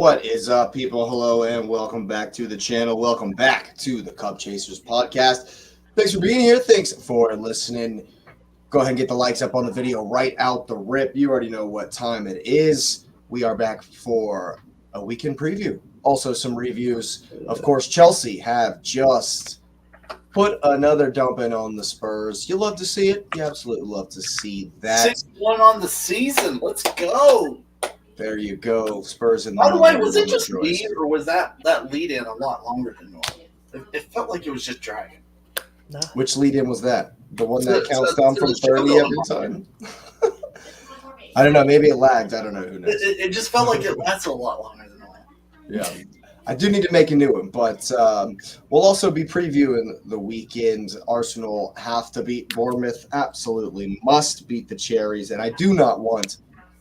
What is up, people? Hello, and welcome back to the channel. Welcome back to the Cup Chasers podcast. Thanks for being here. Thanks for listening. Go ahead and get the likes up on the video right out the rip. You already know what time it is. We are back for a weekend preview. Also, some reviews. Of course, Chelsea have just put another dumping on the Spurs. You love to see it. You absolutely love to see that. 6-1 on the season. Let's go. There you go. Spurs in the By the way, was it number just me, or was that lead in a lot longer than normal? It felt like it was just dragging. No. Which lead-in was that? The one that counts down from 30 every time? I don't know. Maybe it lagged. I don't know. Who knows? It just felt like it lasted a lot longer than normal. Yeah. I do need to make a new one, but we'll also be previewing the weekend. Arsenal have to beat Bournemouth. Absolutely must beat the Cherries. And I do not want,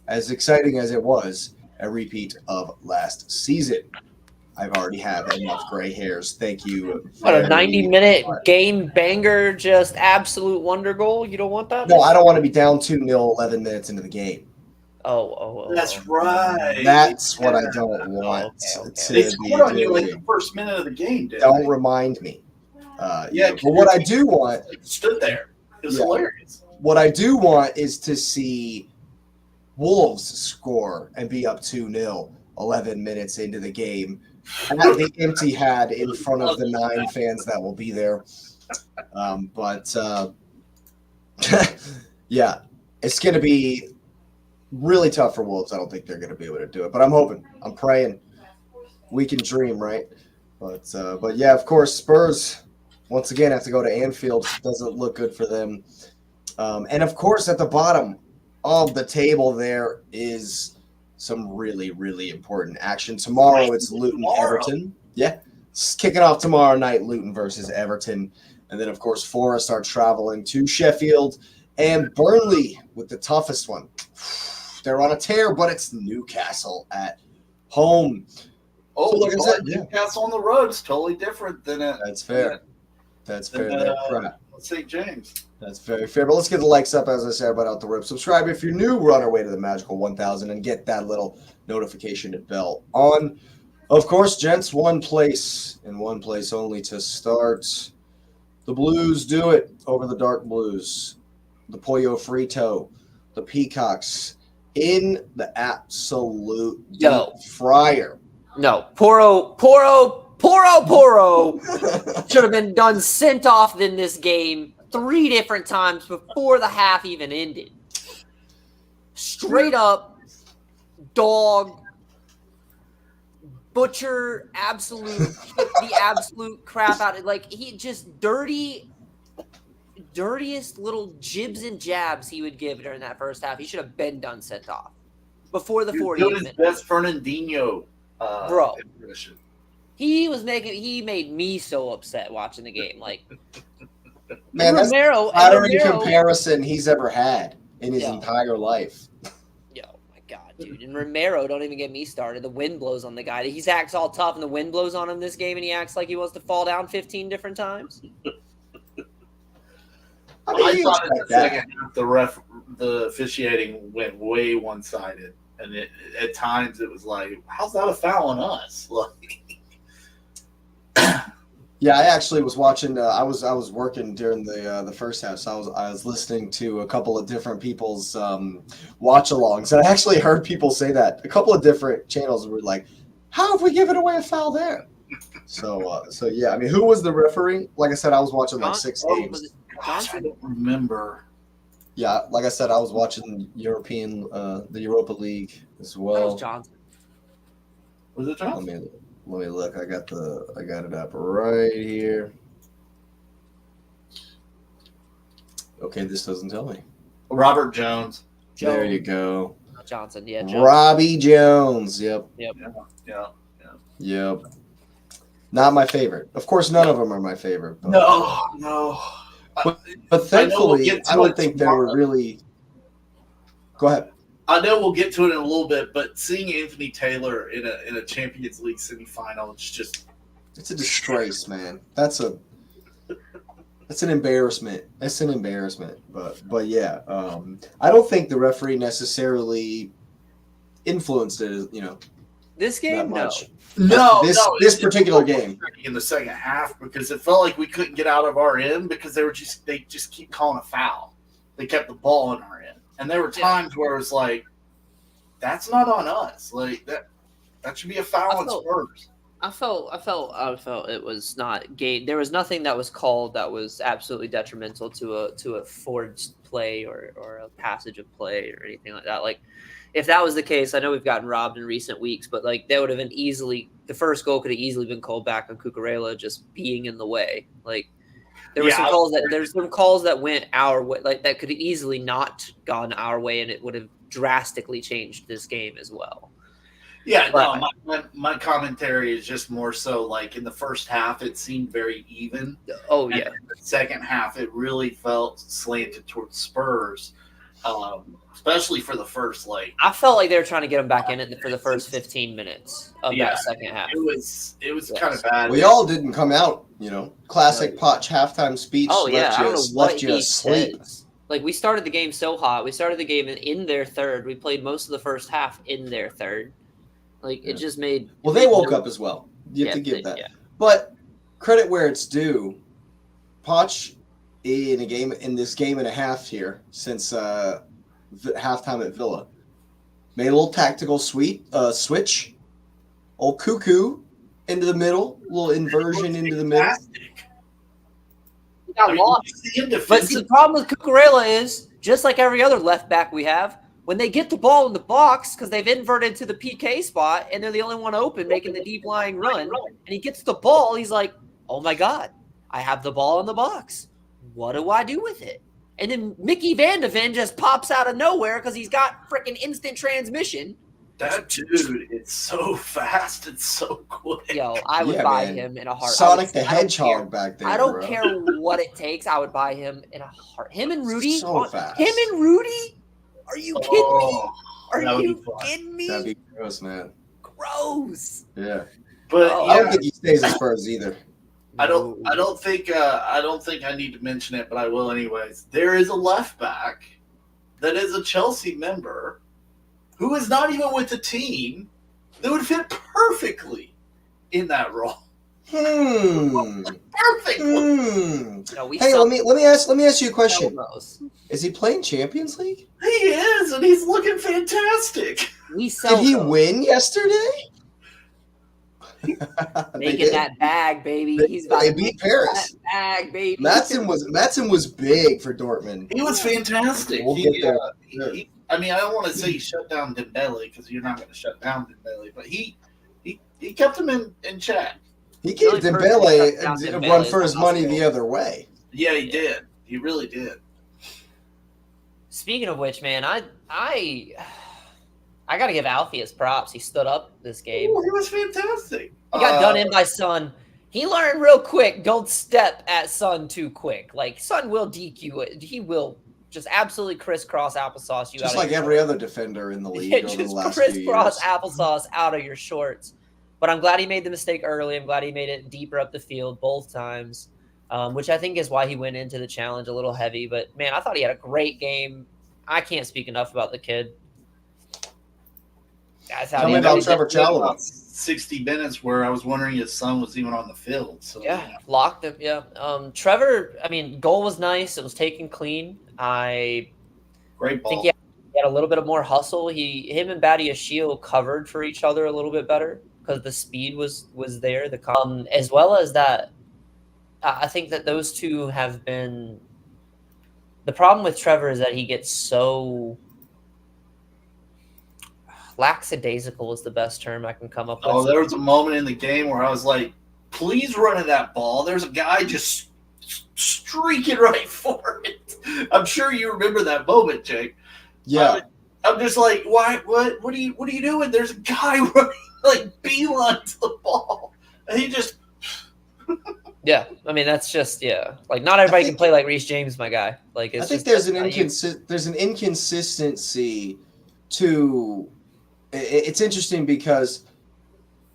as exciting as it was, a repeat of last season. I've already have enough gray hairs. Thank you. What, a 90-minute game banger, just absolute wonder goal? You don't want that? No, I don't want to be down 2-0 11 minutes into the game. Oh. That's right. That's what I don't want. Okay. To They be scored on you doing. like the first minute of the game, didn't Don't they? remind me. Yeah, but what I do want, It stood there. It was Yeah. hilarious. what I do want is to see Wolves score and be up 2-0 11 minutes into the game. At the empty had in front of the 9 fans that will be there. Yeah, it's going to be really tough for Wolves. I don't think they're going to be able to do it, but I'm hoping. I'm praying. We can dream, right? But yeah, of course, Spurs once again have to go to Anfield. Doesn't look good for them. And of course, at the bottom of the table, there is some really, really important action. Tomorrow, it's Luton Everton. Yeah, it's kicking off tomorrow night, Luton versus Everton. And then, of course, Forest are traveling to Sheffield. And Burnley with the toughest one. They're on a tear, but it's Newcastle at home. Oh, So, like I said, Newcastle on the road is totally different than it. That's fair. That's fair. St. James. That's very fair. But let's get the likes up, as I said, right out the rip. Subscribe if you're new. We're on our way to the magical 1,000 and get that little notification bell on. Of course, gents, one place and one place only to start. The Blues do it over the Dark Blues. The Pollo Frito. The Peacocks in the absolute fryer. No. Poro should have been done sent off in this game 3 different times before the half even ended. Straight up, dog, butcher, the absolute crap out of it. Like, he just dirtiest little jibs and jabs he would give during that first half. He should have been done sent off before the 40 Doing minutes. his best Fernandinho. Bro. Impression. He made me so upset watching the game. Like, Man, that's Romero, the better comparison he's ever had in his Yeah. entire life. Yo, my God, dude. And Romero, don't even get me started. The wind blows on the guy. He acts all tough, and the wind blows on him this game, and he acts like he wants to fall down 15 different times. I thought in the second half the officiating went way one-sided, and at times it was like, how's that a foul on us? Like, Yeah, I actually was watching. I was working during the first half, so I was listening to a couple of different people's watch-alongs, and I actually heard people say that a couple of different channels were like, "How have we given away a foul there?" So yeah, I mean, who was the referee? Like I said, I was watching like 6 games. gosh, I don't remember. Yeah, like I said, I was watching the Europa League as That well. was Johnson. Was it Johnson? Let me look. I got it up right here. Okay, this doesn't tell me. Robert Jones. There you go. Johnson, yeah. Johnson. Robbie Jones. Yep. Yeah. Not my favorite. Of course, none of them are my favorite. But, No. But thankfully, I I don't think they were really. Go ahead. I know we'll get to it in a little bit, but seeing Anthony Taylor in a Champions League semifinal, It's a disgrace, man. That's an embarrassment. It's an embarrassment. But yeah, I don't think the referee necessarily influenced it. This game, that no. much. No, This particular game in the second half because it felt like we couldn't get out of our end because they just keep calling a foul. They kept the ball in our end, and there were times where it was like, that's not on us. Like that should be a foul on Spurs. I felt it was not game. There was nothing that was called that was absolutely detrimental to a forged play or a passage of play or anything like that. Like, if that was the case, I know we've gotten robbed in recent weeks, but like that would have been the first goal could have easily been called back on Cucurella just being in the way. Like, there's some calls that went our way, like that could have easily not gone our way, and it would have drastically changed this game as well. Yeah, no, my commentary is just more so like in the first half it seemed very even. Oh, and yeah. in the second half it really felt slanted towards Spurs, especially for the first I felt like they were trying to get them back in it for the first 15 minutes of that second half. It was kind of bad. We all didn't come out, classic Poch halftime speech. Oh, yeah, I don't know what he asleep. said. Like, we started the game so hot. We started the game in their third. We played most of the first half in their third. Like, it just made... Well, they woke up as well. You have to give that. Yeah. But credit where it's due. Poch, in this game and a half here, since halftime at Villa, made a little tactical switch. Old cuckoo into the middle. A little inversion into the middle. He got lost. But see, the problem with Cucurella is, just like every other left back we have, when they get the ball in the box, because they've inverted to the PK spot, and they're the only one open making the deep lying run, and he gets the ball, he's like, oh my God, I have the ball in the box. What do I do with it? And then Mickey Van de Ven just pops out of nowhere because he's got freaking instant transmission. That dude, it's so fast and so quick. Yo, I would buy him in a heart. Sonic the Hedgehog back there. I don't care what it takes. I would buy him in a heart. Him and Rudy. So fast. Him and Rudy? Are you kidding me? Are you kidding me? That'd be gross, man. Gross. Yeah. But I don't think he stays at Spurs either. I don't think I need to mention it, but I will anyways. There is a left back that is a Chelsea member who is not even with the team that would fit perfectly in that role. Perfect. No, hey, let me ask you a question. Is he playing Champions League? He is, and he's looking fantastic. Did he win yesterday? Making that bag, baby. They beat Paris. That bag, baby. Matson was big for Dortmund. He was fantastic. We'll get there. I don't want to say he shut down Dembele because you're not going to shut down Dembele, but he kept him in check. He gave Dembele a run for his money the other way. Yeah, he did. He really did. Speaking of which, man, I got to give Alfie his props. He stood up this game. Ooh, he was fantastic. He got done in by Son. He learned real quick, don't step at Son too quick. Like, Son will DQ it. He will just absolutely crisscross applesauce you just out like every other defender in the league over the last few years. Crisscross applesauce out of your shorts. But I'm glad he made the mistake early. I'm glad he made it deeper up the field both times, which I think is why he went into the challenge a little heavy. But, man, I thought he had a great game. I can't speak enough about the kid. Tell me about Trevor Challobah. 60 minutes where I was wondering his son was even on the field. So locked him. Yeah. Trevor, goal was nice. It was taken clean. Great ball. Think he had a little bit of more hustle. Him and Badiashile covered for each other a little bit better because the speed was there. As well as that, I think that those two have been. The problem with Trevor is that he gets so. Lackadaisical is the best term I can come up with. Oh, there was a moment in the game where I was like, please run at that ball. There's a guy just streaking right for it. I'm sure you remember that moment, Jake. Yeah. I'm just like, why? What are you doing? There's a guy running like beeline to the ball. And he just... Yeah, that's just, Like, not everybody can play like Reece James, my guy. Like, I think there's an inconsistency to... It's interesting because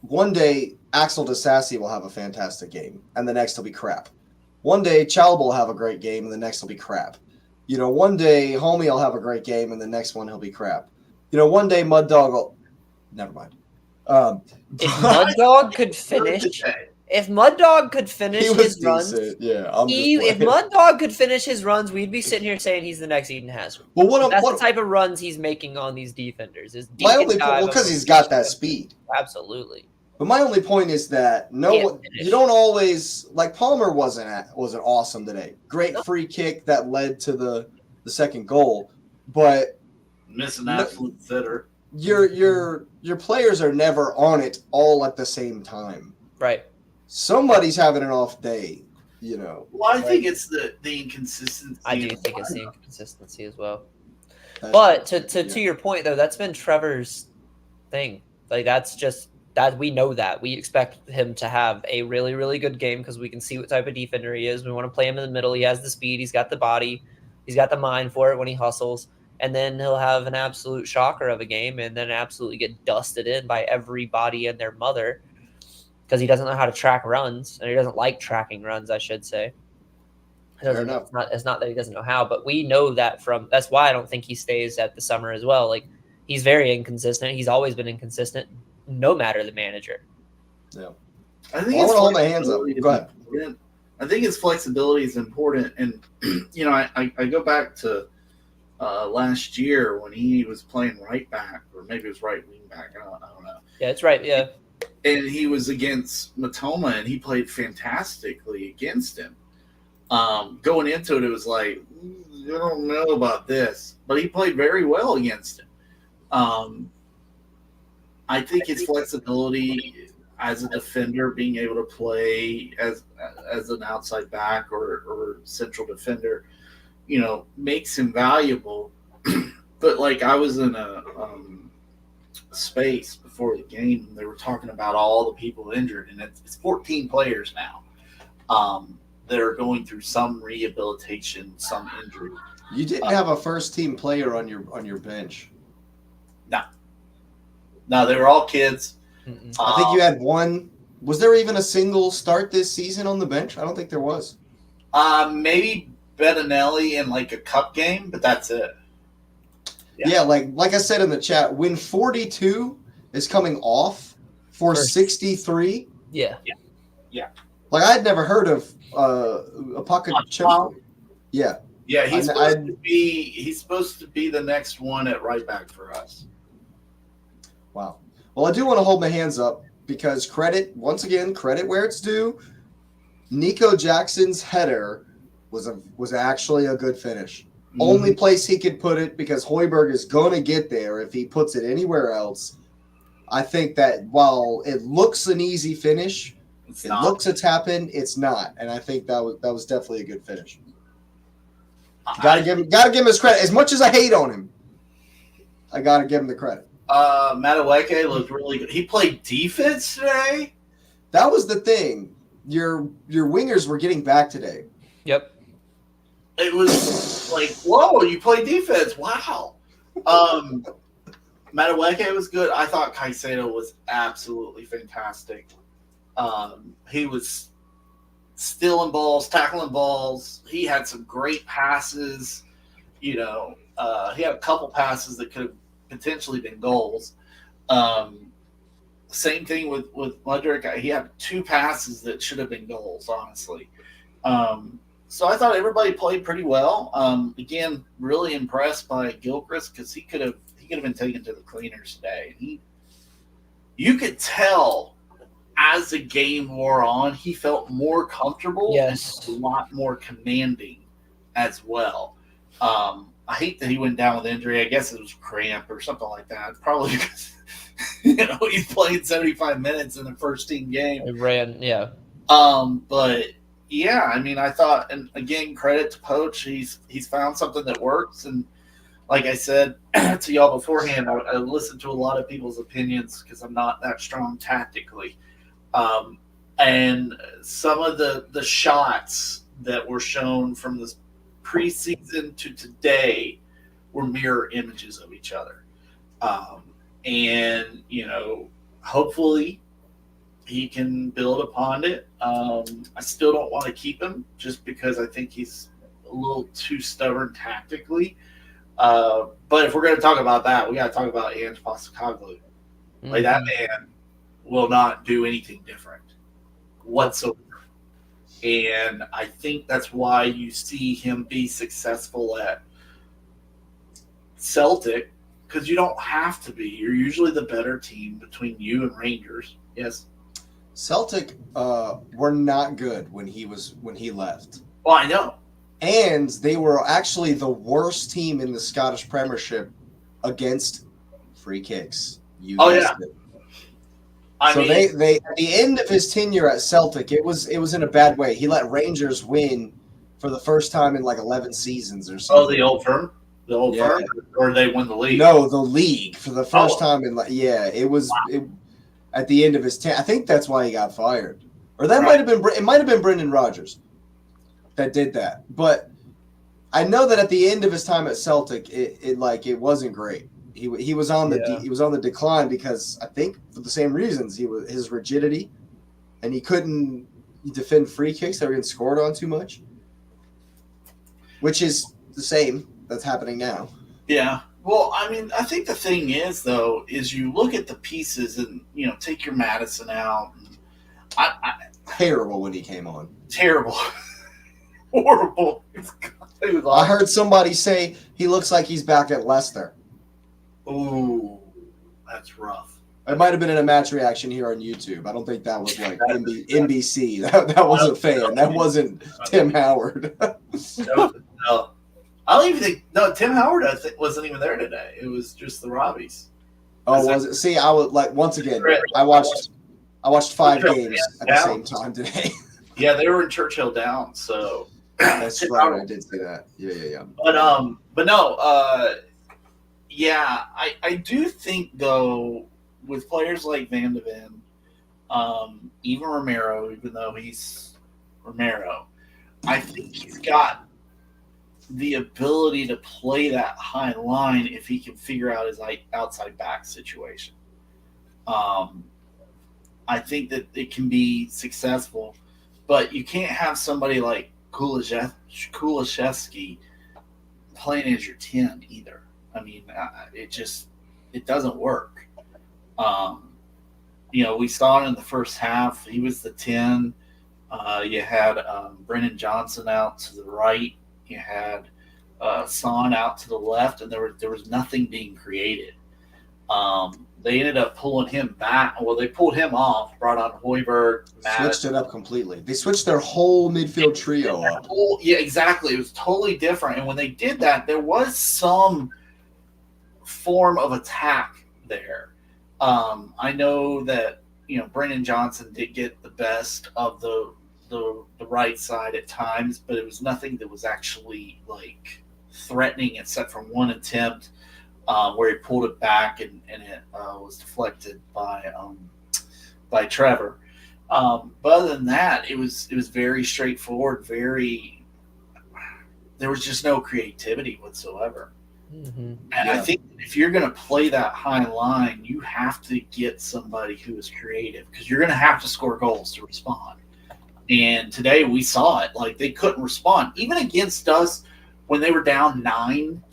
one day Axel Disasi will have a fantastic game, and the next will be crap. One day Challobah will have a great game, and the next will be crap. One day Homie will have a great game, and the next one he'll be crap. One day Mud Dog will... Never mind. If Mud Dog could finish, if Mud Dog could finish he was his runs, decent. Yeah, I'm just if playing. Mud Dog could finish his runs, we'd be sitting here saying he's the next Eden Hazard. Well, That's the type of runs he's making on these defenders. Is my only point, well, because he's got that speed. Absolutely. But my only point is that you don't always like Palmer wasn't awesome today. Great free kick that led to the second goal, but missing absolute sitter. Your players are never on it all at the same time. Right. Somebody's having an off day, you know. Well, I think it's the inconsistency. I do think it's the inconsistency as well. But to your point though, that's been Trevor's thing. Like that's just that we know that. We expect him to have a really, really good game because we can see what type of defender he is. We want to play him in the middle. He has the speed. He's got the body. He's got the mind for it when he hustles. And then he'll have an absolute shocker of a game and then absolutely get dusted in by everybody and their mother because he doesn't know how to track runs. And he doesn't like tracking runs, I should say. Fair enough. It's not that he doesn't know how, but we know that that's why I don't think he stays at the summer as well. Like he's very inconsistent. He's always been inconsistent. No matter the manager. Yeah. I think I want to hold my hands up. Go ahead. I think his flexibility is important. And, you know, I go back to last year when he was playing right back, or maybe it was right wing back. I don't know. Yeah, it's right. Yeah. And he was against Matoma, and he played fantastically against him. Going into it, it was like, I don't know about this. But he played very well against him. I think his flexibility as a defender, being able to play as an outside back or central defender, you know, makes him valuable. But like I was in a space before the game, and they were talking about all the people injured, and it's 14 players now that are going through some rehabilitation, some injury. You didn't have a first team player on your bench. No, they were all kids. I think you had one. Was there even a single start this season on the bench? I don't think there was. Maybe Bettinelli in like a cup game, but that's it. Yeah, like I said in the chat, when 42 is coming off for 63. Yeah. Like I had never heard of Apaka. Yeah. Yeah, he's supposed to be the next one at right back for us. Wow. Well, I do want to hold my hands up because credit where it's due. Nico Jackson's header was actually a good finish. Mm-hmm. Only place he could put it because Højbjerg is going to get there if he puts it anywhere else. I think that while it looks an easy finish, looks a tap in, it's not. And I think that was definitely a good finish. Gotta give him his credit. As much as I hate on him, I gotta give him the credit. Madueke looked really good. He played defense today. That was the thing. Your wingers were getting back today. Yep. It was like, whoa, you play defense. Wow. Madueke was good. I thought Caicedo was absolutely fantastic. He was stealing balls, tackling balls. He had some great passes. You know, he had a couple passes that could have potentially been goals. Same thing with Mudryk. He had two passes that should have been goals, honestly. So I thought everybody played pretty well. Again, really impressed by Gilchrist because he could have been taken to the cleaners today. You could tell as the game wore on, he felt more comfortable. Yes, and a lot more commanding as well. I hate that he went down with injury. I guess it was cramp or something like that. Probably because he's playing 75 minutes in the first team game. It ran, yeah. But yeah, I mean, I thought, and again, credit to Poach. He's found something that works, and like I said to y'all beforehand, I listened to a lot of people's opinions because I'm not that strong tactically. And some of the shots that were shown from this preseason to today were mirror images of each other. And, hopefully he can build upon it. I still don't want to keep him just because I think he's a little too stubborn tactically. But if we're going to talk about that, we got to talk about Ange Postecoglou. Like that man will not do anything different whatsoever. And I think that's why you see him be successful at Celtic, because you don't have to be. You're usually the better team between you and Rangers. Yes. Celtic were not good when he left. Well, I know. And they were actually the worst team in the Scottish Premiership against free kicks. So they at the end of his tenure at Celtic, it was in a bad way. He let Rangers win for the first time in like 11 seasons or something. Oh, the old firm? The old firm? Or they won the league? No, the league for the first time in it was at the end of his tenure. I think that's why he got fired. Or that might have been Brendan Rodgers that did that. But I know that at the end of his time at Celtic, it wasn't great. He was on the decline because I think for the same reasons. His rigidity, and he couldn't defend free kicks that were getting scored on too much, which is the same that's happening now. Yeah. Well, I mean, I think the thing is though is you look at the pieces and take your Madison out. And terrible when he came on. Terrible. Horrible. I heard somebody say he looks like he's back at Leicester. Ooh, that's rough. It might have been in a match reaction here on YouTube. I don't think that was like NBC. That was a fan. That wasn't Tim Howard. No. I don't even think. No, Tim Howard wasn't even there today. It was just the Robbies. Oh, was it? See, I was like once again. I watched 5 games at the same time today. Yeah, they were in Churchill Downs, so that's right. I did say that. Yeah. But no. Yeah, I do think though with players like Van de Ven, even Romero, even though he's Romero, I think he's got the ability to play that high line if he can figure out his outside back situation. I think that it can be successful, but you can't have somebody like Kulishevsky playing as your 10 either. I mean, it doesn't work. We saw it in the first half. He was the 10. You had Brennan Johnson out to the right. You had Son out to the left, and there was nothing being created. They ended up pulling him back. Well, they pulled him off, brought on Højbjerg. Switched it up completely. They switched their whole midfield trio up. Yeah, exactly. It was totally different. And when they did that, there was some form of attack there. I know that Brennan Johnson did get the best of the right side at times, but it was nothing that was actually like threatening except for one attempt where he pulled it back and it was deflected by Trevor. But other than that, it was very straightforward. There was just no creativity whatsoever. Mm-hmm. And I think if you're going to play that high line, you have to get somebody who is creative because you're going to have to score goals to respond. And today we saw it. Like they couldn't respond. Even against us when they were down 9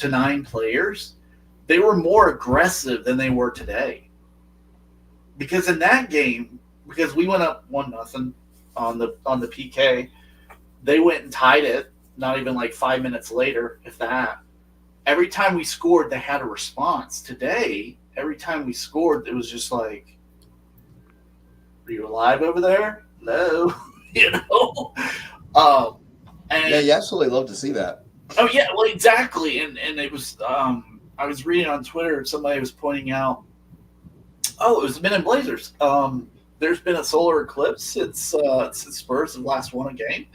players, they were more aggressive than they were today. Because in that game, because we went up 1-0 on the PK, they went and tied it not even like 5 minutes later, if that. Every time we scored, they had a response. Today, every time we scored, it was just like, are you alive over there? Hello? And you absolutely love to see that. Oh, yeah, well, exactly. And it was, I was reading on Twitter, somebody was pointing out, it was Men in Blazers. There's been a solar eclipse since Spurs have last won a game.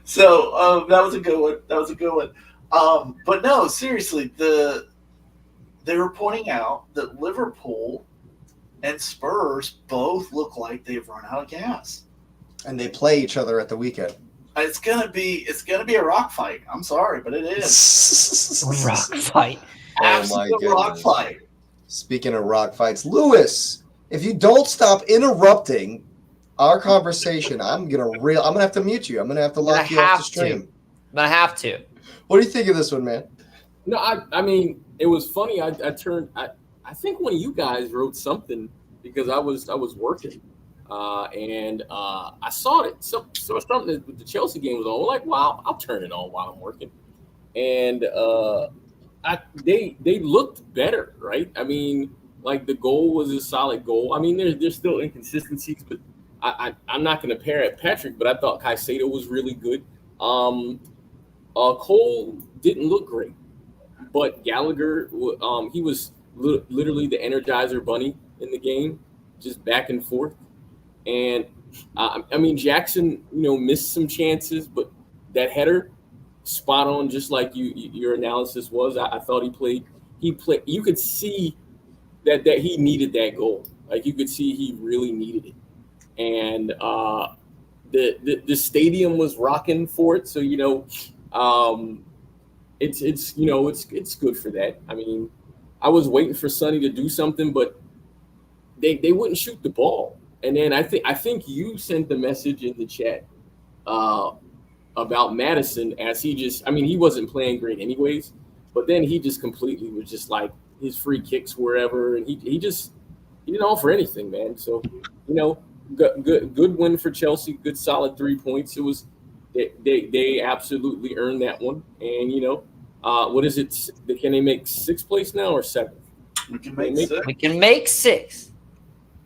So that was a good one. But no, seriously, they were pointing out that Liverpool and Spurs both look like they've run out of gas, and they play each other at the weekend. It's gonna be a rock fight. I'm sorry, but it is rock fight. Absolute rock fight. Speaking of rock fights, Lewis, if you don't stop interrupting our conversation, I'm gonna have to mute you. I'm gonna have to lock you off the stream. I'm gonna have to. What do you think of this one, man? No, I mean, it was funny. I think one of you guys wrote something because I was working, and I saw it. So something that the Chelsea game was on. I'm like, wow, I'll turn it on while I'm working, and they looked better, right? I mean, like the goal was a solid goal. I mean, there's still inconsistencies, but I'm not going to pair at Patrick, but I thought Caicedo was really good. Um, Cole didn't look great, but Gallagher, he was literally the Energizer Bunny in the game, just back and forth. And I mean, Jackson, missed some chances, but that header, spot on, just like your analysis was. I thought he played. He played. You could see that he needed that goal. Like you could see he really needed it, and the stadium was rocking for it. So it's good for that. I mean, I was waiting for Sonny to do something, but they wouldn't shoot the ball. And then I think you sent the message in the chat uh, about Madison as he wasn't playing great anyways, but then he just completely was just like his free kicks wherever, and he didn't offer anything, man. So good win for Chelsea, good solid 3 points. It was they absolutely earned that one, and what is it? Can they make sixth place now or seventh? We can make six. We can make six.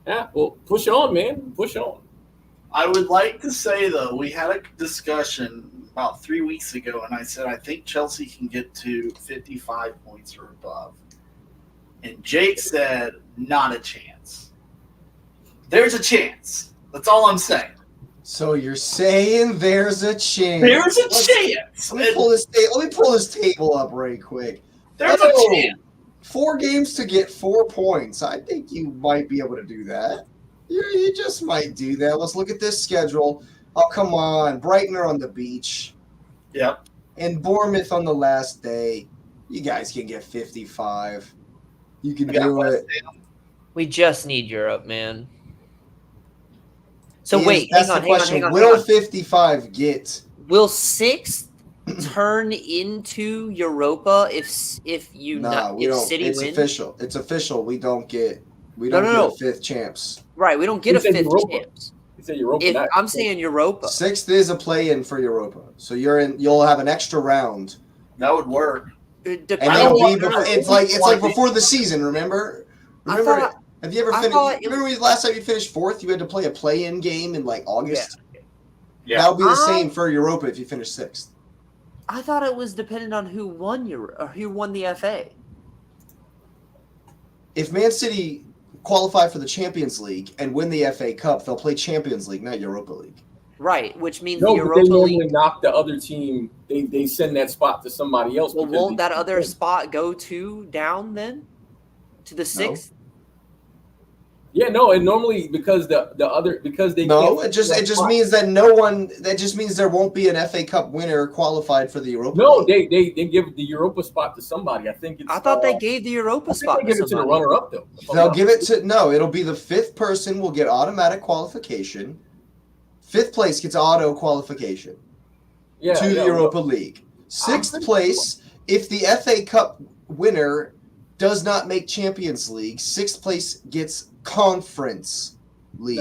Yeah, well, push on, man. Push on. I would like to say, though, we had a discussion about 3 weeks ago, and I said I think Chelsea can get to 55 points or above. And Jake said, not a chance. There's a chance. That's all I'm saying. So you're saying there's a chance. There's a chance. Let me pull this table up right quick. There's a chance. 4 games to get 4 points. I think you might be able to do that. You just might do that. Let's look at this schedule. Oh, come on. Brighton are on the beach. Yep. And Bournemouth on the last day. You guys can get 55. You can do it. We just need Europe, man. So That's the question. Will 55 get? Will 6 turn into Europa if City wins? Official. It's official. We don't get a 5th champs. Right, we don't get a 5th champs. You said Europa. I'm saying Europa. 6th is a play-in for Europa, so you'll have an extra round. That would work. It's like before the season. Remember? Have you ever finished? Remember last time you finished 4th? You had to play a play-in game in like August. Yeah. That'll be the same for Europa if you finish 6th. I thought it was dependent on who won the FA. If Man City qualify for the Champions League and win the FA Cup, they'll play Champions League, not Europa League. Right, which means the Europa they normally League knock the other team. They send that spot to somebody else. Well, won't that other spot go down then to the 6th? Yeah, no, and normally because they it just means that there won't be an FA Cup winner qualified for the Europa. No, League. they give the Europa spot to somebody. I thought they gave the Europa spot. They give it to the runner-up though. They'll give it to it'll be the 5th person will get automatic qualification. 5th place gets auto qualification to the Europa League. 6th place, if the FA Cup winner does not make Champions League, 6th place gets Conference League.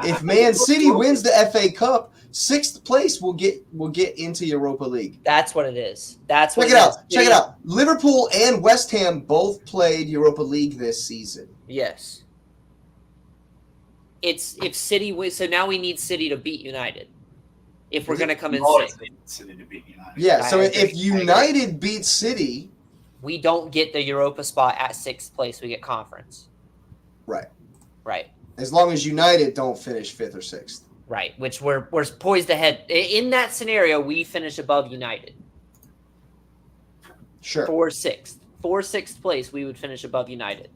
If Man City wins the FA Cup, 6th place will get into Europa League. That's what it is. Check it out. Liverpool and West Ham both played Europa League this season. Yes. It's if City wins, so now we need City to beat United. If we're going to come in 6th. City to beat United. Yeah, so if United beats City, we don't get the Europa spot at 6th place. We get Conference. Right. As long as United don't finish 5th or 6th. Right, which we're poised ahead. In that scenario, we finish above United. Sure. For 6th place, we would finish above United.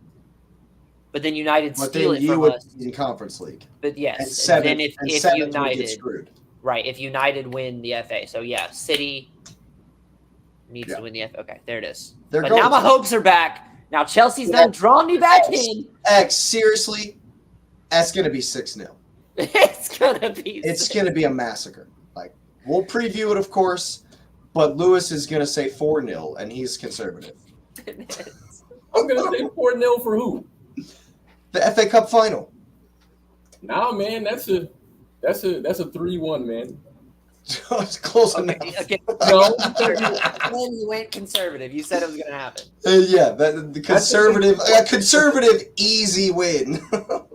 But then United steal it from us in Conference League. But yes, and then if United get screwed. Right, if United win the FA. So yeah, City needs to win the FA. Okay, there it is. But now my hopes are back. Now Chelsea's done drawn me back in. Seriously, that's going to be 6-0. It's going to be a massacre. Like, we'll preview it, of course, but Lewis is going to say 4-0, and he's conservative. I'm going to say 4-0 for who? The FA Cup final. Nah, man, that's a 3-1, man. It's close enough. Okay. No, Then you went conservative. You said it was going to happen. Yeah, the conservative, easy win.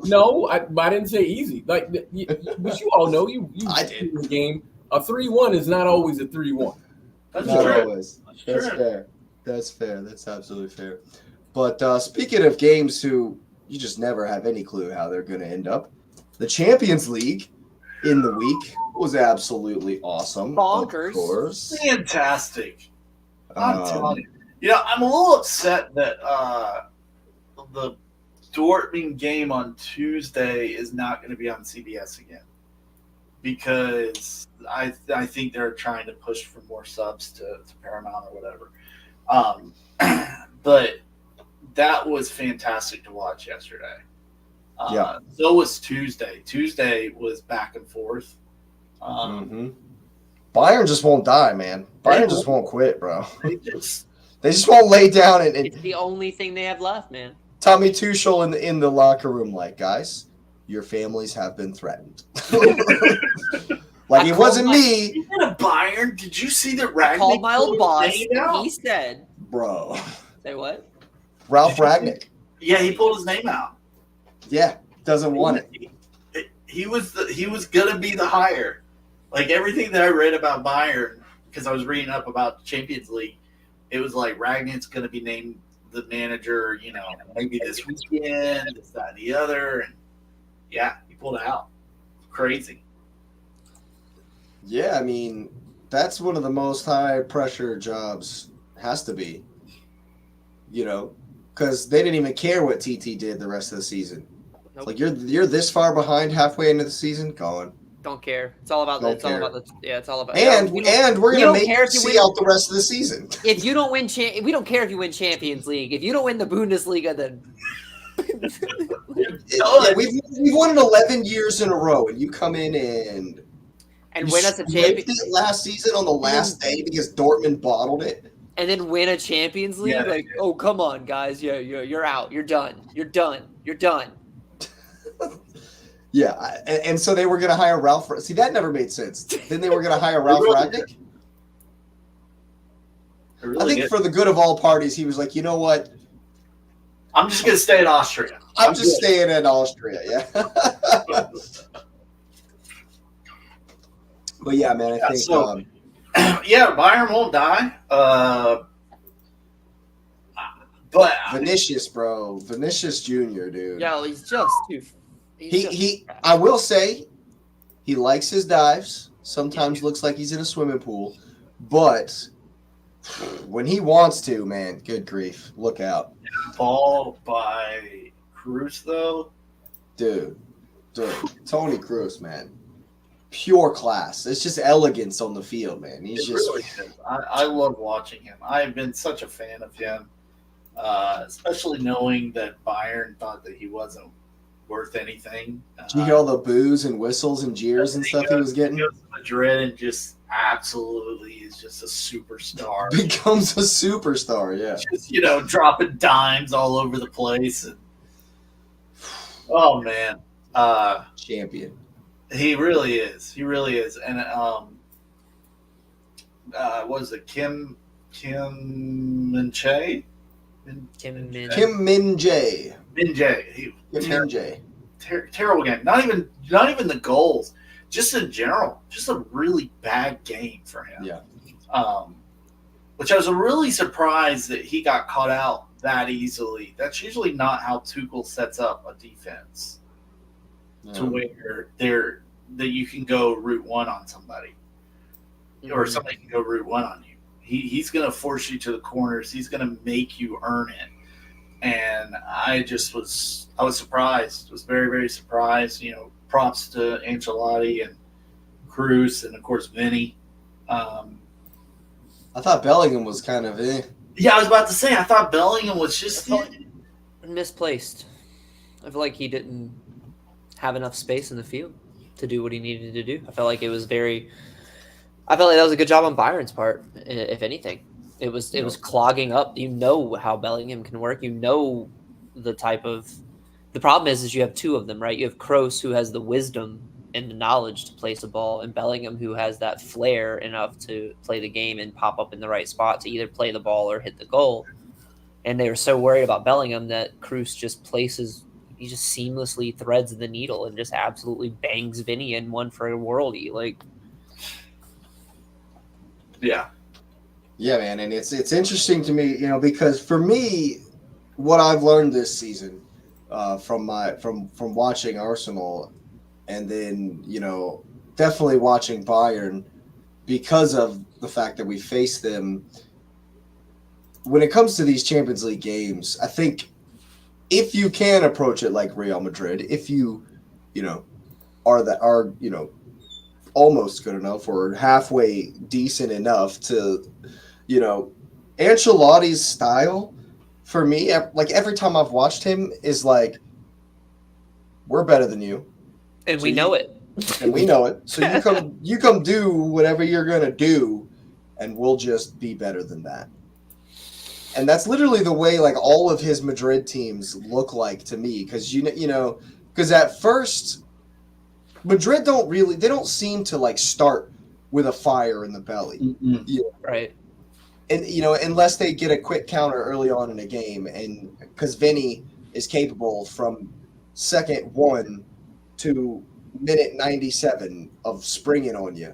no, I didn't say easy. Like, but you all know you I did. the game. A 3-1 is not always a 3-1. That's Not true. always. That's That's true. fair. That's fair. That's absolutely fair. But speaking of games who you just never have any clue how they're going to end up, the Champions League in the week was absolutely awesome. Bonkers. Of course. Fantastic. I'm telling you. I'm a little upset that the Dortmund game on Tuesday is not going to be on CBS again, because I think they're trying to push for more subs to Paramount or whatever. But that was fantastic to watch yesterday. Yeah. So was Tuesday. Tuesday was back and forth. Bayern just won't die, man. Bayern just won't quit, bro. They just They just won't lay down and It's the only thing they have left, man. Tommy Tuchel in the locker room, like, guys, your families have been threatened. Like, it wasn't me. Speaking of Bayern, did you see that I Ragnick called my old pulled boss. his name out? He said, Bro. say what? Ralph Ragnick. Yeah, he pulled his name out. Yeah, doesn't want it. He was gonna be the hire. Like, everything that I read about Bayern, because I was reading up about the Champions League, it was like Ragnick's gonna be named the manager, maybe this weekend, this, that, and the other, and yeah, he pulled it out. Crazy. Yeah, I mean, that's one of the most high pressure jobs, has to be. Because they didn't even care what TT did the rest of the season. Nope. Like, you're this far behind halfway into the season, going. Don't care. It's all about Don't care. it's all about And we we're we gonna don't make care you if you see win- out the rest of the season. If you don't win, we don't care if you win Champions League. If you don't win the Bundesliga, then Yeah, we've won it 11 years in a row, and you come in and win us a scraped champion, it last season on the last day because Dortmund bottled it. and then win a Champions League. Yeah, Like, oh, come on, guys, you're out. You're done. You're done. You're done. Yeah, and so they were going to hire Ralph. See, that never made sense. Then they were going to hire Ralph really Ragnick. Really I think good. for the good of all parties, he was like, you know what? I'm just gonna stay in Austria. I'm just staying in Austria. Yeah. But yeah, man, I think. So- Yeah, Bayern won't die. But Vinicius, bro. Vinicius Jr., dude. Yeah, he's just too. He I will say he likes his dives. Sometimes looks like he's in a swimming pool. But when he wants to, man, good grief. Look out. ball by Cruz, though. Dude. Tony Kroos, man. Pure class. It's just elegance on the field, man. He's It just really is. I love watching him. I've been such a fan of him, especially knowing that Bayern thought that he wasn't worth anything. Did you hear all the boos and whistles and jeers and stuff he was getting? He goes to Madrid and just absolutely is just a superstar. Becomes a superstar, yeah. Just, dropping dimes all over the place. And, oh, man. Champion. He really is. He really is. And what is it? Kim Min-jae? Kim Min. Kim Min-jae. Min-jae. Kim Min-jae. Terrible game. Not even the goals. Just in general, just a really bad game for him. Yeah. Which I was really surprised that he got caught out that easily. That's usually not how Tuchel sets up a defense. To where that you can go route one on somebody, or somebody can go route one on you. He's going to force you to the corners. He's going to make you earn it. And I was surprised. I was very, very surprised. Props to Ancelotti and Cruz and of course Vinny. I thought Bellingham was kind of Yeah, I was about to say. I thought Bellingham was just Misplaced. I feel like he didn't have enough space in the field to do what he needed to do. I felt like it was very. I felt like that was a good job on Byron's part, if anything. It was clogging up. You know how Bellingham can work. You know the type of – the problem is you have two of them, right? You have Kroos, who has the wisdom and the knowledge to place a ball, and Bellingham, who has that flair enough to play the game and pop up in the right spot to either play the ball or hit the goal. And they were so worried about Bellingham that Kroos just places – he just seamlessly threads the needle and just absolutely bangs Vinny in one for a worldie. Like – Yeah, man, and it's interesting to me, because for me, what I've learned this season from watching Arsenal, and then definitely watching Bayern, because of the fact that we face them. When it comes to these Champions League games, I think if you can approach it like Real Madrid, if you are almost good enough or halfway decent enough to. Ancelotti's style, for me, like every time I've watched him, is like, we're better than you, and we know it. And we know it. So you come do whatever you're gonna do, and we'll just be better than that. And that's literally the way like all of his Madrid teams look like to me, because because at first, Madrid don't seem to like start with a fire in the belly, right? And unless they get a quick counter early on in a game, and because Vinny is capable from second 1 to minute 97 of springing on you,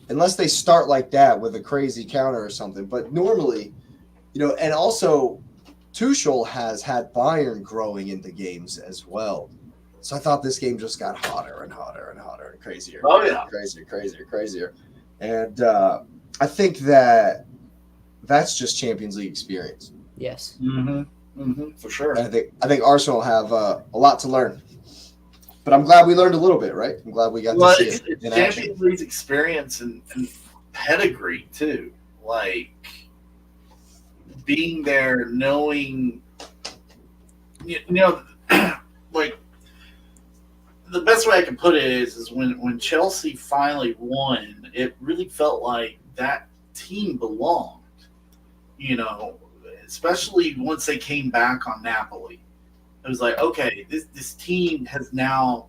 unless they start like that with a crazy counter or something. But normally, and also Tuchel has had Bayern growing into games as well. So I thought this game just got hotter and hotter and hotter and crazier. Oh yeah, crazier. And I think that's just Champions League experience. Yes. For sure. And I think Arsenal have a lot to learn. But I'm glad we learned a little bit, right? I'm glad we got to see it in action. Champions League experience and pedigree too. Like being there, knowing, like the best way I can put it is when Chelsea finally won, it really felt like that team belonged. Especially once they came back on Napoli. It was like, okay, this team has now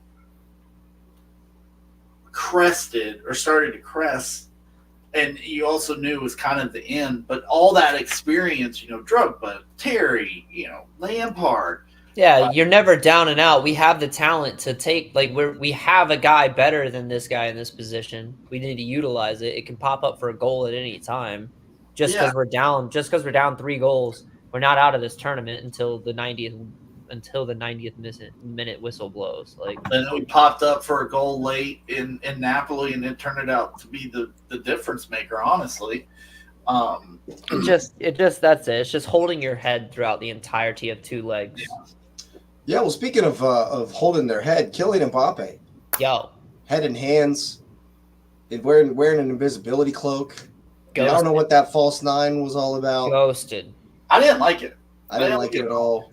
crested or started to crest, and you also knew it was kind of the end. But all that experience, Drogba, Terry, Lampard. Yeah, you're never down and out. We have the talent to take, we have a guy better than this guy in this position. We need to utilize it. It can pop up for a goal at any time. Just because we're down 3 goals, we're not out of this tournament until the 90th minute whistle blows. And then we popped up for a goal late in Napoli, and it turned out to be the difference maker. Honestly, that's it. It's just holding your head throughout the entirety of 2 legs. Yeah. Well, speaking of holding their head, Kylian Mbappe, head and hands, and wearing an invisibility cloak. I don't know what that false 9 was all about. Ghosted. I didn't like it. I didn't like it at all.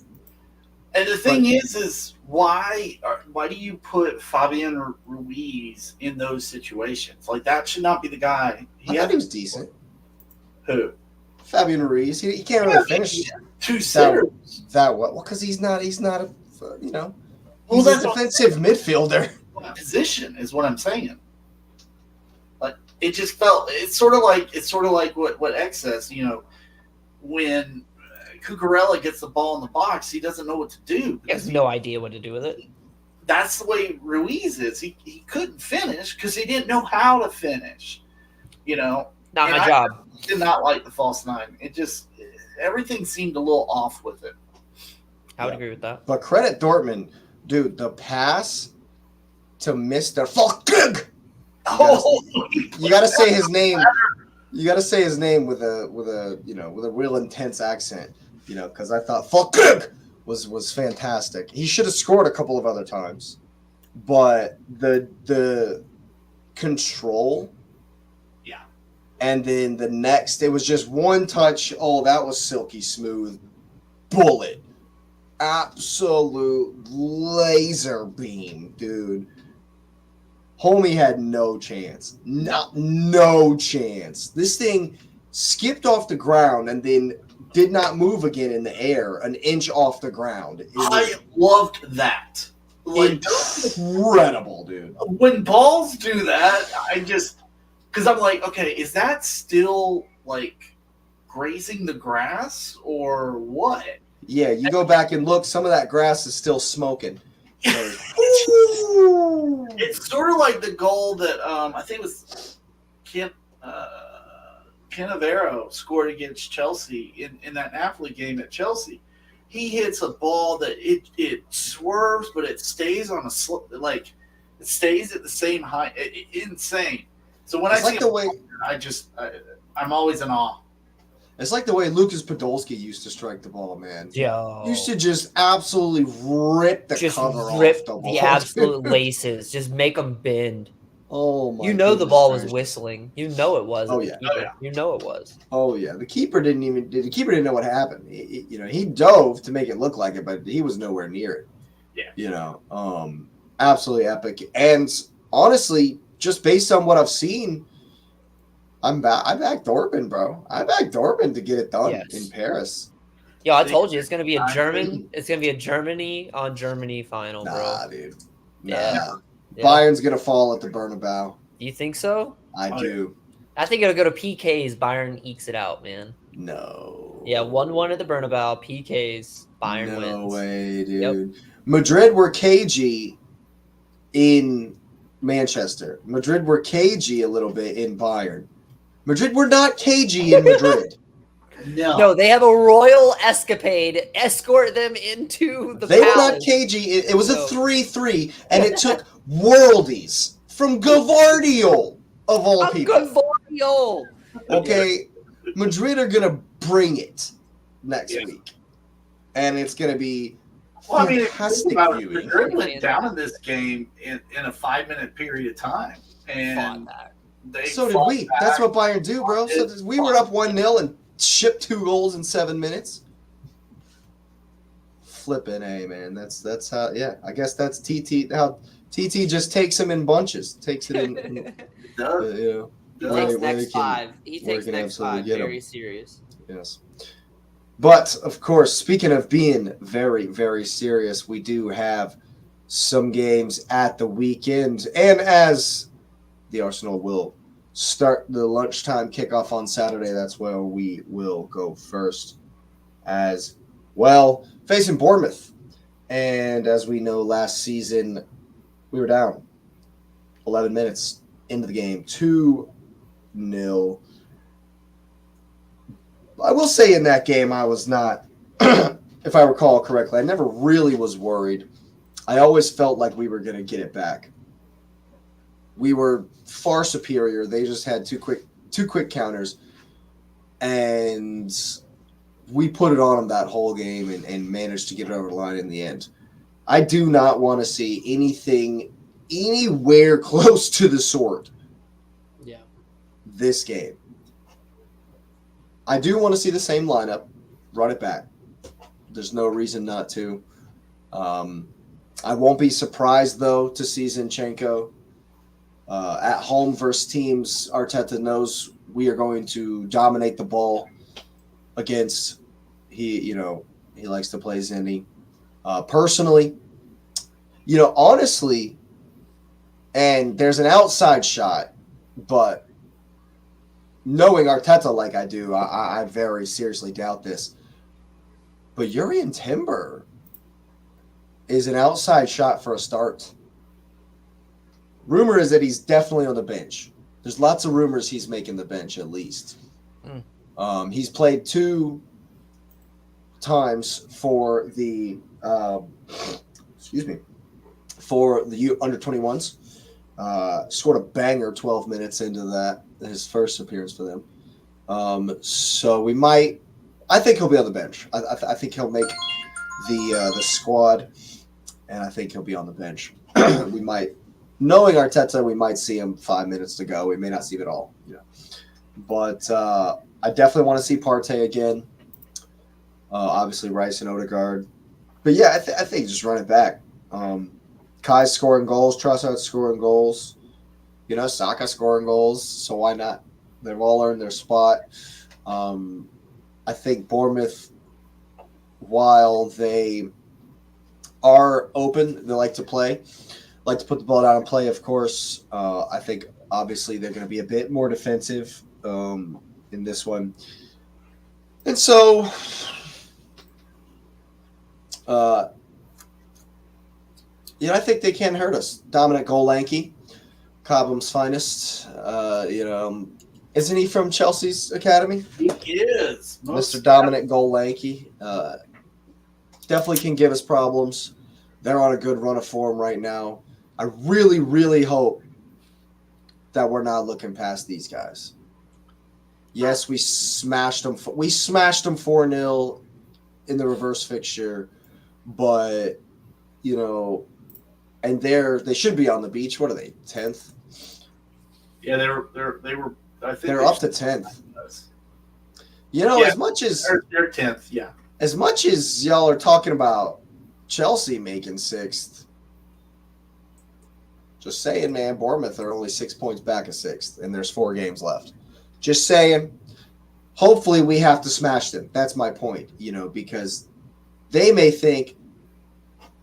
And the thing is why do you put Fabian Ruiz in those situations? Like, that should not be the guy. I thought he was decent. Who? Fabian Ruiz. He can't really finish 2 sitters. That well, because he's not a he's a defensive midfielder. Position is what I'm saying. Like, it just felt it's sort of like what X says, when Cucurella gets the ball in the box, he doesn't know what to do. He has no idea what to do with it. That's the way Ruiz is. He couldn't finish because he didn't know how to finish. Not my job. I did not like the false 9. It just everything seemed a little off with it. I would agree with that. But credit Dortmund, dude. The pass to Mr. Falkig. You got to say his name. You got to say his name with a real intense accent. Because I thought Falkig was fantastic. He should have scored a couple of other times, but the control. Yeah. And then the next, it was just one touch. Oh, that was silky smooth. Bullet. Absolute laser beam, dude. Homie had no chance. No chance. This thing skipped off the ground and then did not move again in the air an inch off the ground. I loved that. Like, incredible, dude. When balls do that, because I'm like, okay, is that still like grazing the grass or what? Yeah, you go back and look, some of that grass is still smoking. It's sort of like the goal that I think it was Cannavaro scored against Chelsea in that Napoli game at Chelsea. He hits a ball that it swerves, but it stays on it stays at the same height. Insane. So when it's I like see the way I'm always in awe. it's like the way Lucas Podolski used to strike the ball, man. Yo. Used to just absolutely rip the cover off the ball. The absolute laces. Just make them bend. Oh my! You know the ball was gracious. whistling. You know it was. Oh yeah. You know it was. Oh yeah. The keeper didn't know what happened. He dove to make it look like it, but he was nowhere near it. Yeah. Absolutely epic. And honestly, just based on what I've seen, I back Dortmund, bro. I back Dortmund to get it done in Paris. Yo, I told you it's gonna be a German. It's gonna be a Germany on Germany final, bro. Nah, dude. Nah. Yeah. Bayern's gonna fall at the Bernabeu. Do you think so? I do. I think it'll go to PKs. Bayern ekes it out, man. No. Yeah, 1-1 at the Bernabeu. PKs. Bayern wins. No way, dude. Yep. Madrid were cagey in Manchester. Madrid were cagey a little bit in Bayern. Madrid were not cagey in Madrid. No, they have a royal escapade. Escort them into the They palace. were not cagey. It was a 3-3, and it took worldies from Gavardiol, of all people. Gavardiol. Okay, Madrid are going to bring it next week. And it's going to be fantastic viewing. Madrid went down in this game in a 5-minute period of time. And so did we. Back. That's what Bayern do, bro. So we were up 1-0 and shipped 2 goals in 7 minutes. Flipping A, man. That's how. Yeah, I guess that's TT. How TT just takes them in bunches. Takes it in. He takes next 5. He takes next 5 very serious. Yes. But of course, speaking of being very, very serious, we do have some games at the weekend, and as the Arsenal will start the lunchtime kickoff on Saturday, that's where we will go first as well, facing Bournemouth. And as we know, last season we were down 11 minutes into the game, 2-0. I will say in that game I was not, if I recall correctly, I never really was worried. I always felt like we were going to get it back. We were far superior. They just had two quick counters, and we put it on them that whole game and managed to get it over the line in the end. I do not want to see anything anywhere close to the sort this game. I do want to see the same lineup, run it back. There's no reason not to. I won't be surprised, though, to see Zinchenko. At home versus teams, Arteta knows we are going to dominate the ball against. He likes to play Zinni. Personally, honestly, and there's an outside shot, but knowing Arteta like I do, I very seriously doubt this. But Jurrien Timber is an outside shot for a start. Rumor is that he's definitely on the bench. There's lots of rumors he's making the bench at least. He's played 2 times for the for the under 21s. Scored a banger 12 minutes into that, his first appearance for them. So I think he'll be on the bench. I think he'll make the squad, and I think he'll be on the bench. We might, knowing Arteta, we might see him 5 minutes to go. We may not see him at all. But I definitely want to see Partey again. Obviously, Rice and Odegaard. But yeah, I think just run it back. Kai's scoring goals. Trossard's scoring goals. Saka scoring goals, so why not? They've all earned their spot. I think Bournemouth, while they are open, they like to play, like to put the ball down and play, of course. I think, obviously, they're going to be a bit more defensive in this one. And so, I think they can hurt us. Dominant goal lanky, Cobham's finest. Isn't he from Chelsea's academy? He is. Mr. Dominant goal lanky. Definitely can give us problems. They're on a good run of form right now. I really, really hope that we're not looking past these guys. Yes, we smashed them. We smashed them 4-0 in the reverse fixture, but and they should be on the beach. What are they? 10th? Yeah, they were. I think they're up to 10th. As much as they're 10th. Yeah. As much as y'all are talking about Chelsea making 6th, just saying, man, Bournemouth are only 6 points back of 6th, and there's 4 games left. Just saying. Hopefully, we have to smash them. That's my point, because they may think,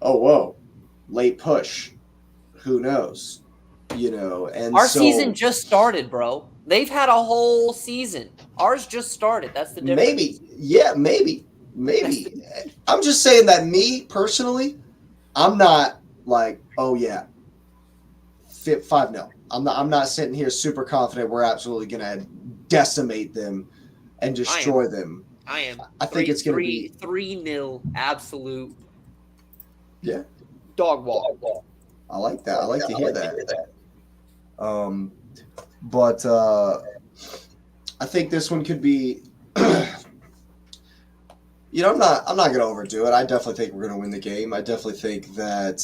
oh, whoa, late push. Who knows? And our season just started, bro. They've had a whole season. Ours just started. That's the difference. Maybe. I'm just saying that me personally, I'm not like, oh yeah, 5-0. I'm not sitting here super confident we're absolutely gonna decimate them and destroy them. I think it's gonna be 3-0 absolute. Yeah. Dog wall. I like that. I like to hear that. But I think this one could be. I'm not going to overdo it. I definitely think we're going to win the game. I definitely think that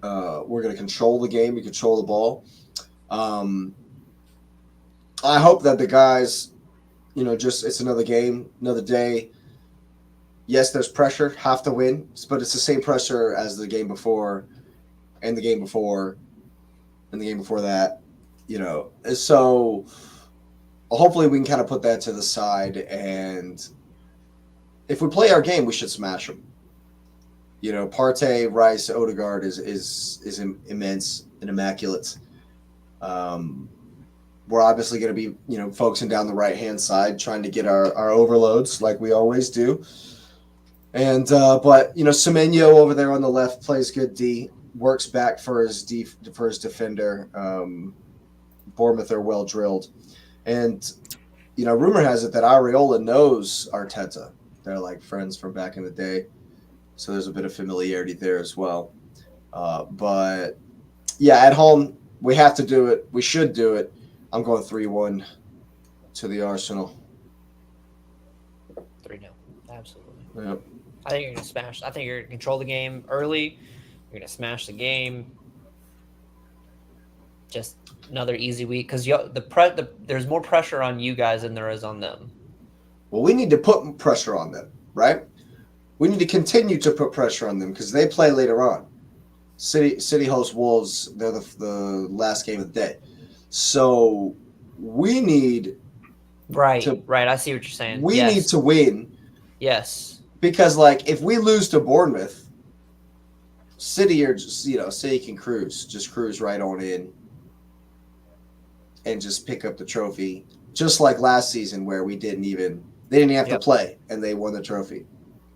we're going to control the game. We control the ball. I hope that the guys, it's another game, another day. Yes, there's pressure, have to win, but it's the same pressure as the game before, and the game before, and the game before that. So hopefully we can kind of put that to the side, and if we play our game, we should smash them. Partey, Rice, Odegaard is immense and immaculate. We're obviously going to be, focusing down the right-hand side, trying to get our overloads like we always do. And but Semenyo over there on the left plays good D, works back for his defender. Bournemouth are well drilled, and rumor has it that Areola knows Arteta. They're like friends from back in the day, so there's a bit of familiarity there as well. But yeah, at home we have to do it. We should do it. I'm going 3-1 to the Arsenal. 3-0, absolutely. Yep. I think you're gonna smash. I think you're gonna control the game early. You're gonna smash the game. Just another easy week because there's more pressure on you guys than there is on them. Well, we need to put pressure on them, right? We need to continue to put pressure on them because they play later on. City hosts Wolves. They're the last game of the day, so we need right. I see what you're saying. We need to win. Yes, because if we lose to Bournemouth, City are just City can cruise right on in. And just pick up the trophy, just like last season where they didn't even have to play and they won the trophy.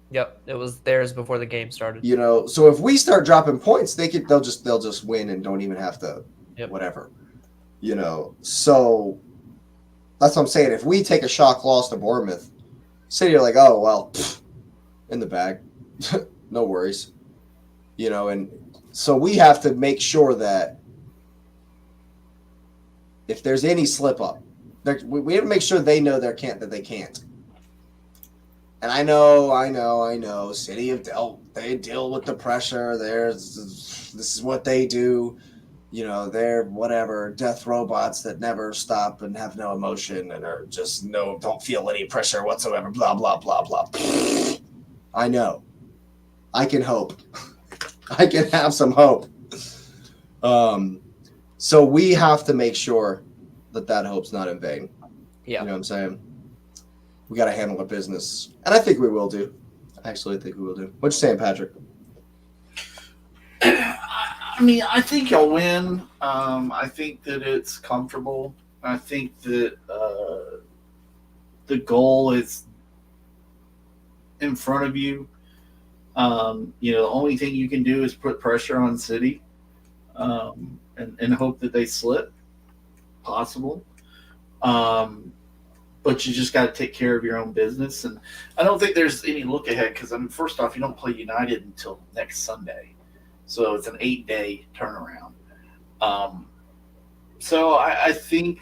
Yep, it was theirs before the game started. So if we start dropping points, they'll just win and don't even have to whatever. So that's what I'm saying. If we take a shock loss to Bournemouth, City are like, oh well, in the bag, no worries. And so we have to make sure that. If there's any slip up, we have to make sure they know that they can't. And I know. City they deal with the pressure. This is what they do. They're whatever death robots that never stop and have no emotion and are just don't feel any pressure whatsoever. Blah blah blah blah. I know. I can hope. I can have some hope. So we have to make sure that hope's not in vain. Yeah. You know what I'm saying? We got to handle our business. And I think we will do. Actually, I think we will do. What you saying, Patrick? I mean, I think y'all win. I think that it's comfortable. I think that the goal is in front of you. The only thing you can do is put pressure on City and hope that they slip. Possible. But you just got to take care of your own business. And I don't think there's any look ahead because, first off, you don't play United until next Sunday. So it's an 8-day turnaround. So I think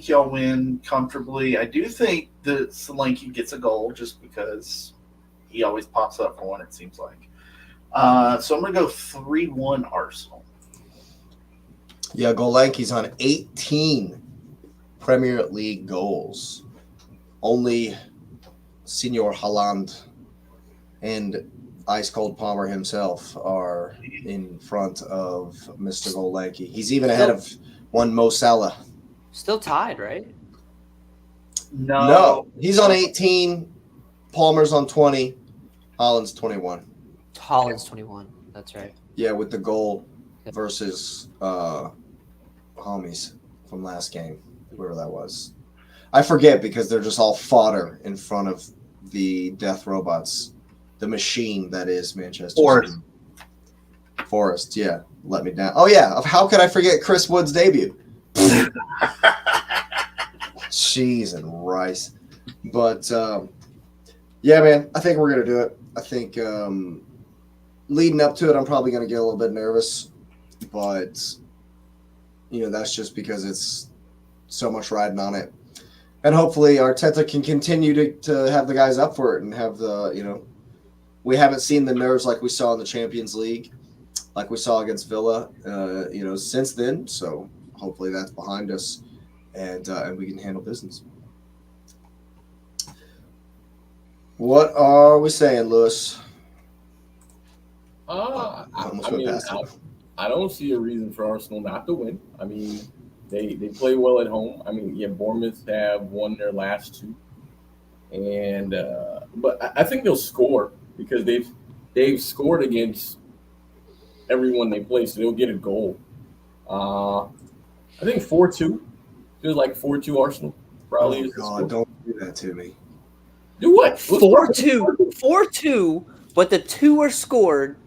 y'all win comfortably. I do think that Solanke gets a goal just because he always pops up for one, it seems like. So I'm going to go 3-1 Arsenal. Yeah, Solanke's on 18 Premier League goals. Only Senor Haaland and Ice Cold Palmer himself are in front of Mr. Solanke. He's even ahead of one Mo Salah. Still tied, right? No, he's on 18. Palmer's on 20. Haaland's 21. Holland's 21. That's right. Yeah, with the goal versus homies from last game, whoever that was. I forget because they're just all fodder in front of the death robots, the machine that is Manchester City. Forest, yeah, let me down. Oh yeah, how could I forget Chris Wood's debut? Cheese and rice, but yeah, man, I think we're gonna do it. I think leading up to it, I'm probably gonna get a little bit nervous, but that's just because it's so much riding on it. And hopefully Arteta can continue to have the guys up for it and have we haven't seen the nerves like we saw in the Champions League, like we saw against Villa, since then. So hopefully that's behind us and we can handle business. What are we saying, Lewis? I don't see a reason for Arsenal not to win. I mean, they play well at home. I mean, yeah, Bournemouth have won their last two, and but I think they'll score because they've scored against everyone they play, so they'll get a goal. I think 4-2. Feels like 4-2 Arsenal probably. Oh God, don't do that to me. Do what? 4-2. 4-2, but the two are scored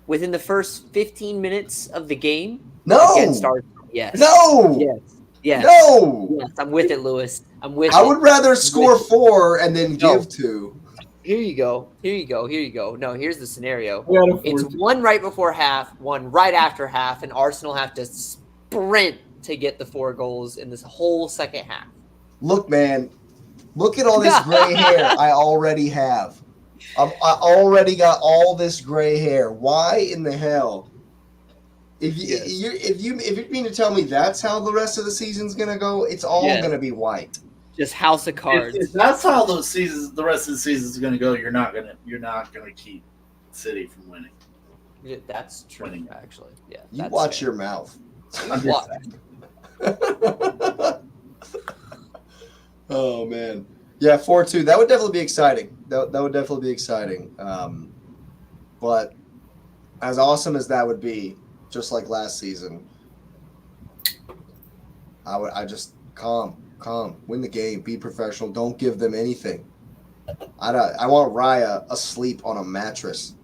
within the first 15 minutes of the game. No. Against Arsenal. Yes. No. Yes. Yes. No. Yes. I'm with it, Lewis. I'm with it. I would rather score 4 and then give 2. Here you go. No, here's the scenario. It's 4-2. one right before half, one right after half, and Arsenal have to sprint to get the 4 goals in this whole second half. Look, man. Look at all this gray hair I already have. I already got all this gray hair. Why in the hell? If you mean to tell me that's how the rest of the season's gonna go, it's all gonna be white. Just house of cards. If that's how the rest of the season is gonna go, you're not gonna keep City from winning. Yeah, that's true, actually. Yeah. You watch your mouth. Oh man, yeah, 4-2. That would definitely be exciting. That would definitely be exciting. But as awesome as that would be, just like last season, I just calm, win the game, be professional, don't give them anything. I want Raya asleep on a mattress.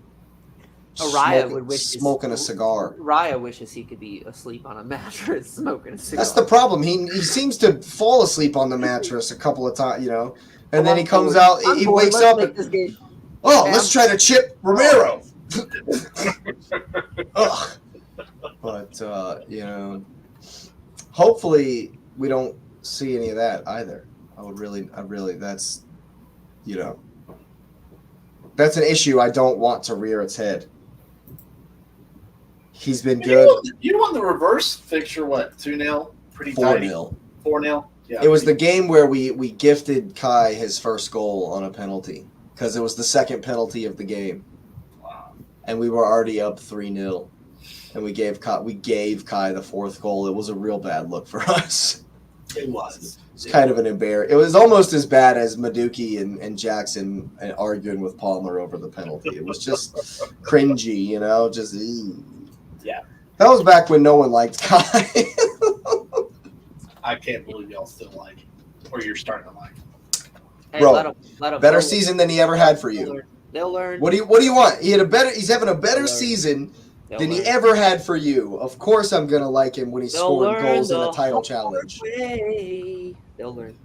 Raya would wish smoking a cigar. Raya wishes he could be asleep on a mattress smoking a cigar. That's the problem. He seems to fall asleep on the mattress a couple of times, and then he comes out, he wakes up and let's try to chip Romero. But hopefully we don't see any of that either. I really that's that's an issue I don't want to rear its head. He's been good. You won the reverse fixture, what, 2-0? Pretty 4-0. 4-0? Yeah. It was the game where we gifted Kai his first goal on a penalty because it was the second penalty of the game. Wow. And we were already up 3-0. and we gave Kai the fourth goal. It was a real bad look for us. It was. It's kind of an embarrassment. It was almost as bad as Madueke and Jackson arguing with Palmer over the penalty. It was just cringy, you know, just yeah. That was back when no one liked Kai. I can't believe y'all still like him, or you're starting to like him. Hey, Bro, let 'em better learn. season than he ever had for you. They'll learn. What do you want? He's having a better season than he ever had for you. Of course I'm gonna like him when he scored goals in a title challenge. They'll learn.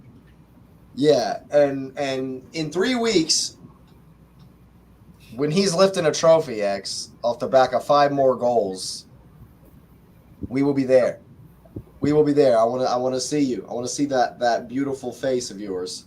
Yeah, and in 3 weeks, when he's lifting a trophy, X, off the back of 5 more goals, we will be there. We will be there. I want to see you. I want to see that beautiful face of yours.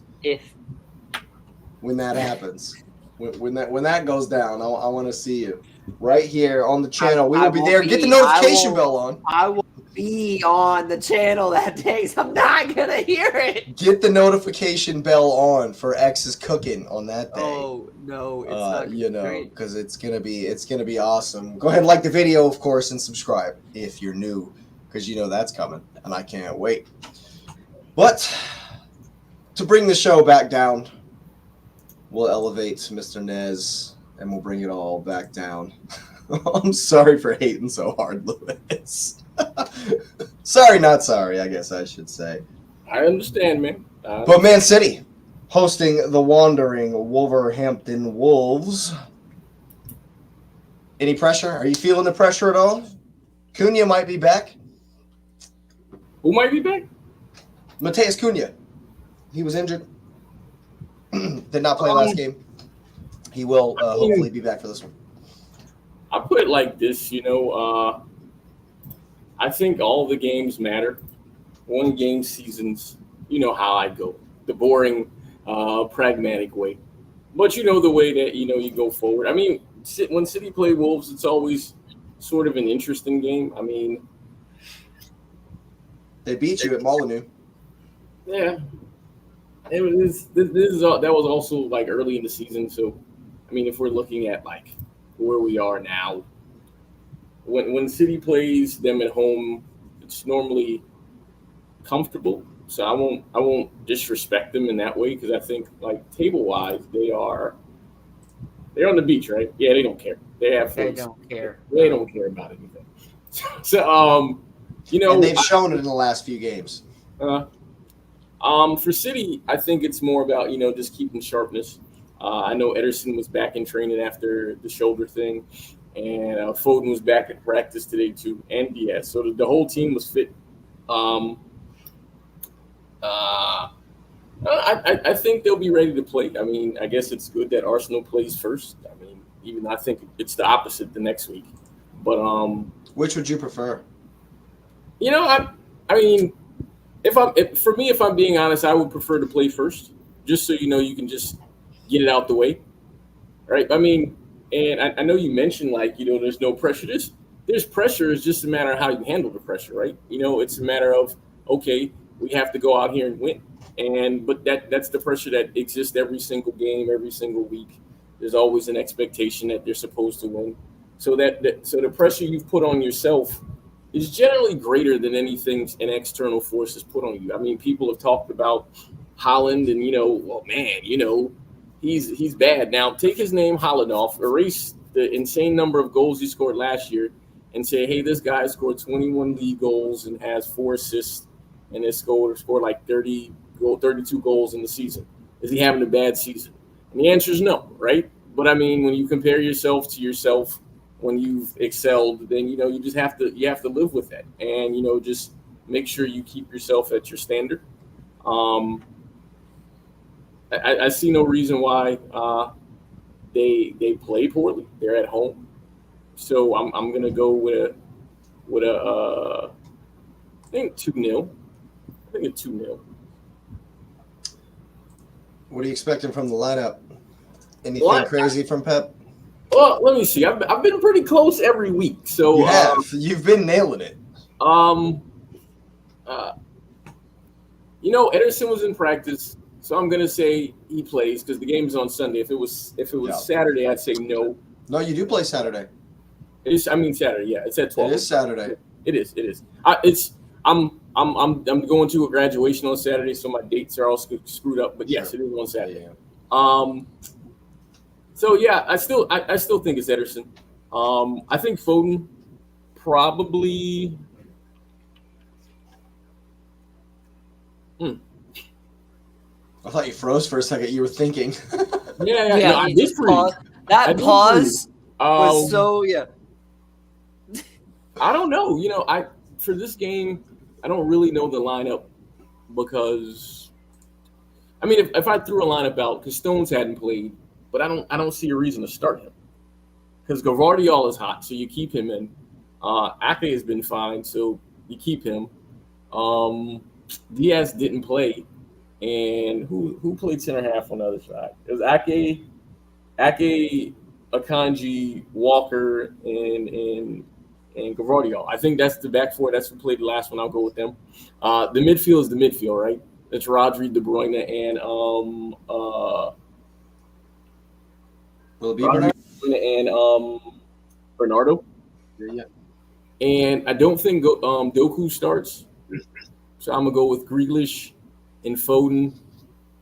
When that happens, when that goes down, I want to see you right here on the channel. We will be there. Get the notification bell on. I will be on the channel that day. So I'm not gonna hear it. Get the notification bell on for X's cooking on that day. Oh no, it's not. You know, because it's gonna be awesome. Go ahead and like the video, of course, and subscribe if you're new, because you know that's coming, and I can't wait. But to bring the show back down, we'll elevate Mr. Nez, and we'll bring it all back down. I'm sorry for hating so hard, Lewis. Sorry, not sorry, I guess I should say. I understand, man. But Man City hosting the wandering Wolverhampton Wolves. Any pressure? Are you feeling the pressure at all? Cunha might be back. Who might be back? Mateus Cunha. He was injured. Did not play last game. He will hopefully be back for this one. I put it like this, you know, I think all the games matter. One game seasons, you know how I go. The boring, pragmatic way. But you know the way that, you know, you go forward. I mean, when City play Wolves, it's always sort of an interesting game. I mean, they beat you at Molineux. Yeah. That was also like early in the season. So, I mean, if we're looking at like where we are now, when City plays them at home, it's normally comfortable. So I won't disrespect them in that way, because I think like table wise they're on the beach, right? Yeah, they don't care. They don't care. They don't care about anything. So you know, and they've shown it in the last few games. For City, I think it's more about, you know, just keeping sharpness. I know Ederson was back in training after the shoulder thing, and Foden was back at practice today too, and Diaz. So the whole team was fit. I think they'll be ready to play. I mean, I guess it's good that Arsenal plays first. I mean, even I think it's the opposite the next week. But which would you prefer? You know, I mean, if I'm being honest, I would prefer to play first, just so you know you can just get it out the way, right? I mean, and I know you mentioned like, you know, there's no pressure. There's pressure. It's just a matter of how you handle the pressure, right? You know, it's a matter of, okay, we have to go out here and win, but that's the pressure that exists every single game, every single week. There's always an expectation that they're supposed to win. So so the pressure you've put on yourself is generally greater than anything an external force has put on you. I mean, people have talked about Haaland and, you know, well, man, you know, he's bad. Now take his name Haaland off, erase the insane number of goals he scored last year, and say, hey, this guy scored 21 league goals and has 4 assists and has scored like 32 goals in the season. Is he having a bad season? And the answer is no, right? But I mean, when you compare yourself to yourself when you've excelled, then, you know, you have to live with that, and, you know, just make sure you keep yourself at your standard. I see no reason why they play poorly. They're at home, so I'm gonna go with a I think 2-0. I think a 2-0. What are you expecting from the lineup? Anything crazy from Pep? Well, let me see. I've been pretty close every week, so you have. You've been nailing it. You know, Ederson was in practice, so I'm gonna say he plays because the game's on Sunday. If it was Saturday, I'd say no. No, you do play Saturday. Saturday. Yeah, it's at 12. It is Saturday. It is. I'm going to a graduation on Saturday, so my dates are all screwed up. But yes, Sure. it is on Saturday. Yeah. So yeah, I still think it's Ederson. I think Foden probably. I thought you froze for a second. You were thinking. Yeah. Yeah, No, I he did just freeze. paused. That I did pause freeze. was so yeah. I don't know. For this game, I don't really know the lineup because, I mean, if I threw a lineup out, because Stones hadn't played, but I don't see a reason to start him because Gvardiol is hot, so you keep him in. Ake has been fine, so you keep him. Diaz didn't play, and who played center half on the other side? It was Ake, Akanji, Walker, and Gvardiol. I think that's the back four. That's who played the last one. I'll go with them. The midfield is the midfield, right? It's Rodri, De Bruyne, and Will it be Bernardo? and Bernardo. Yeah. And I don't think Doku starts, so I'm gonna go with Grealish and Foden,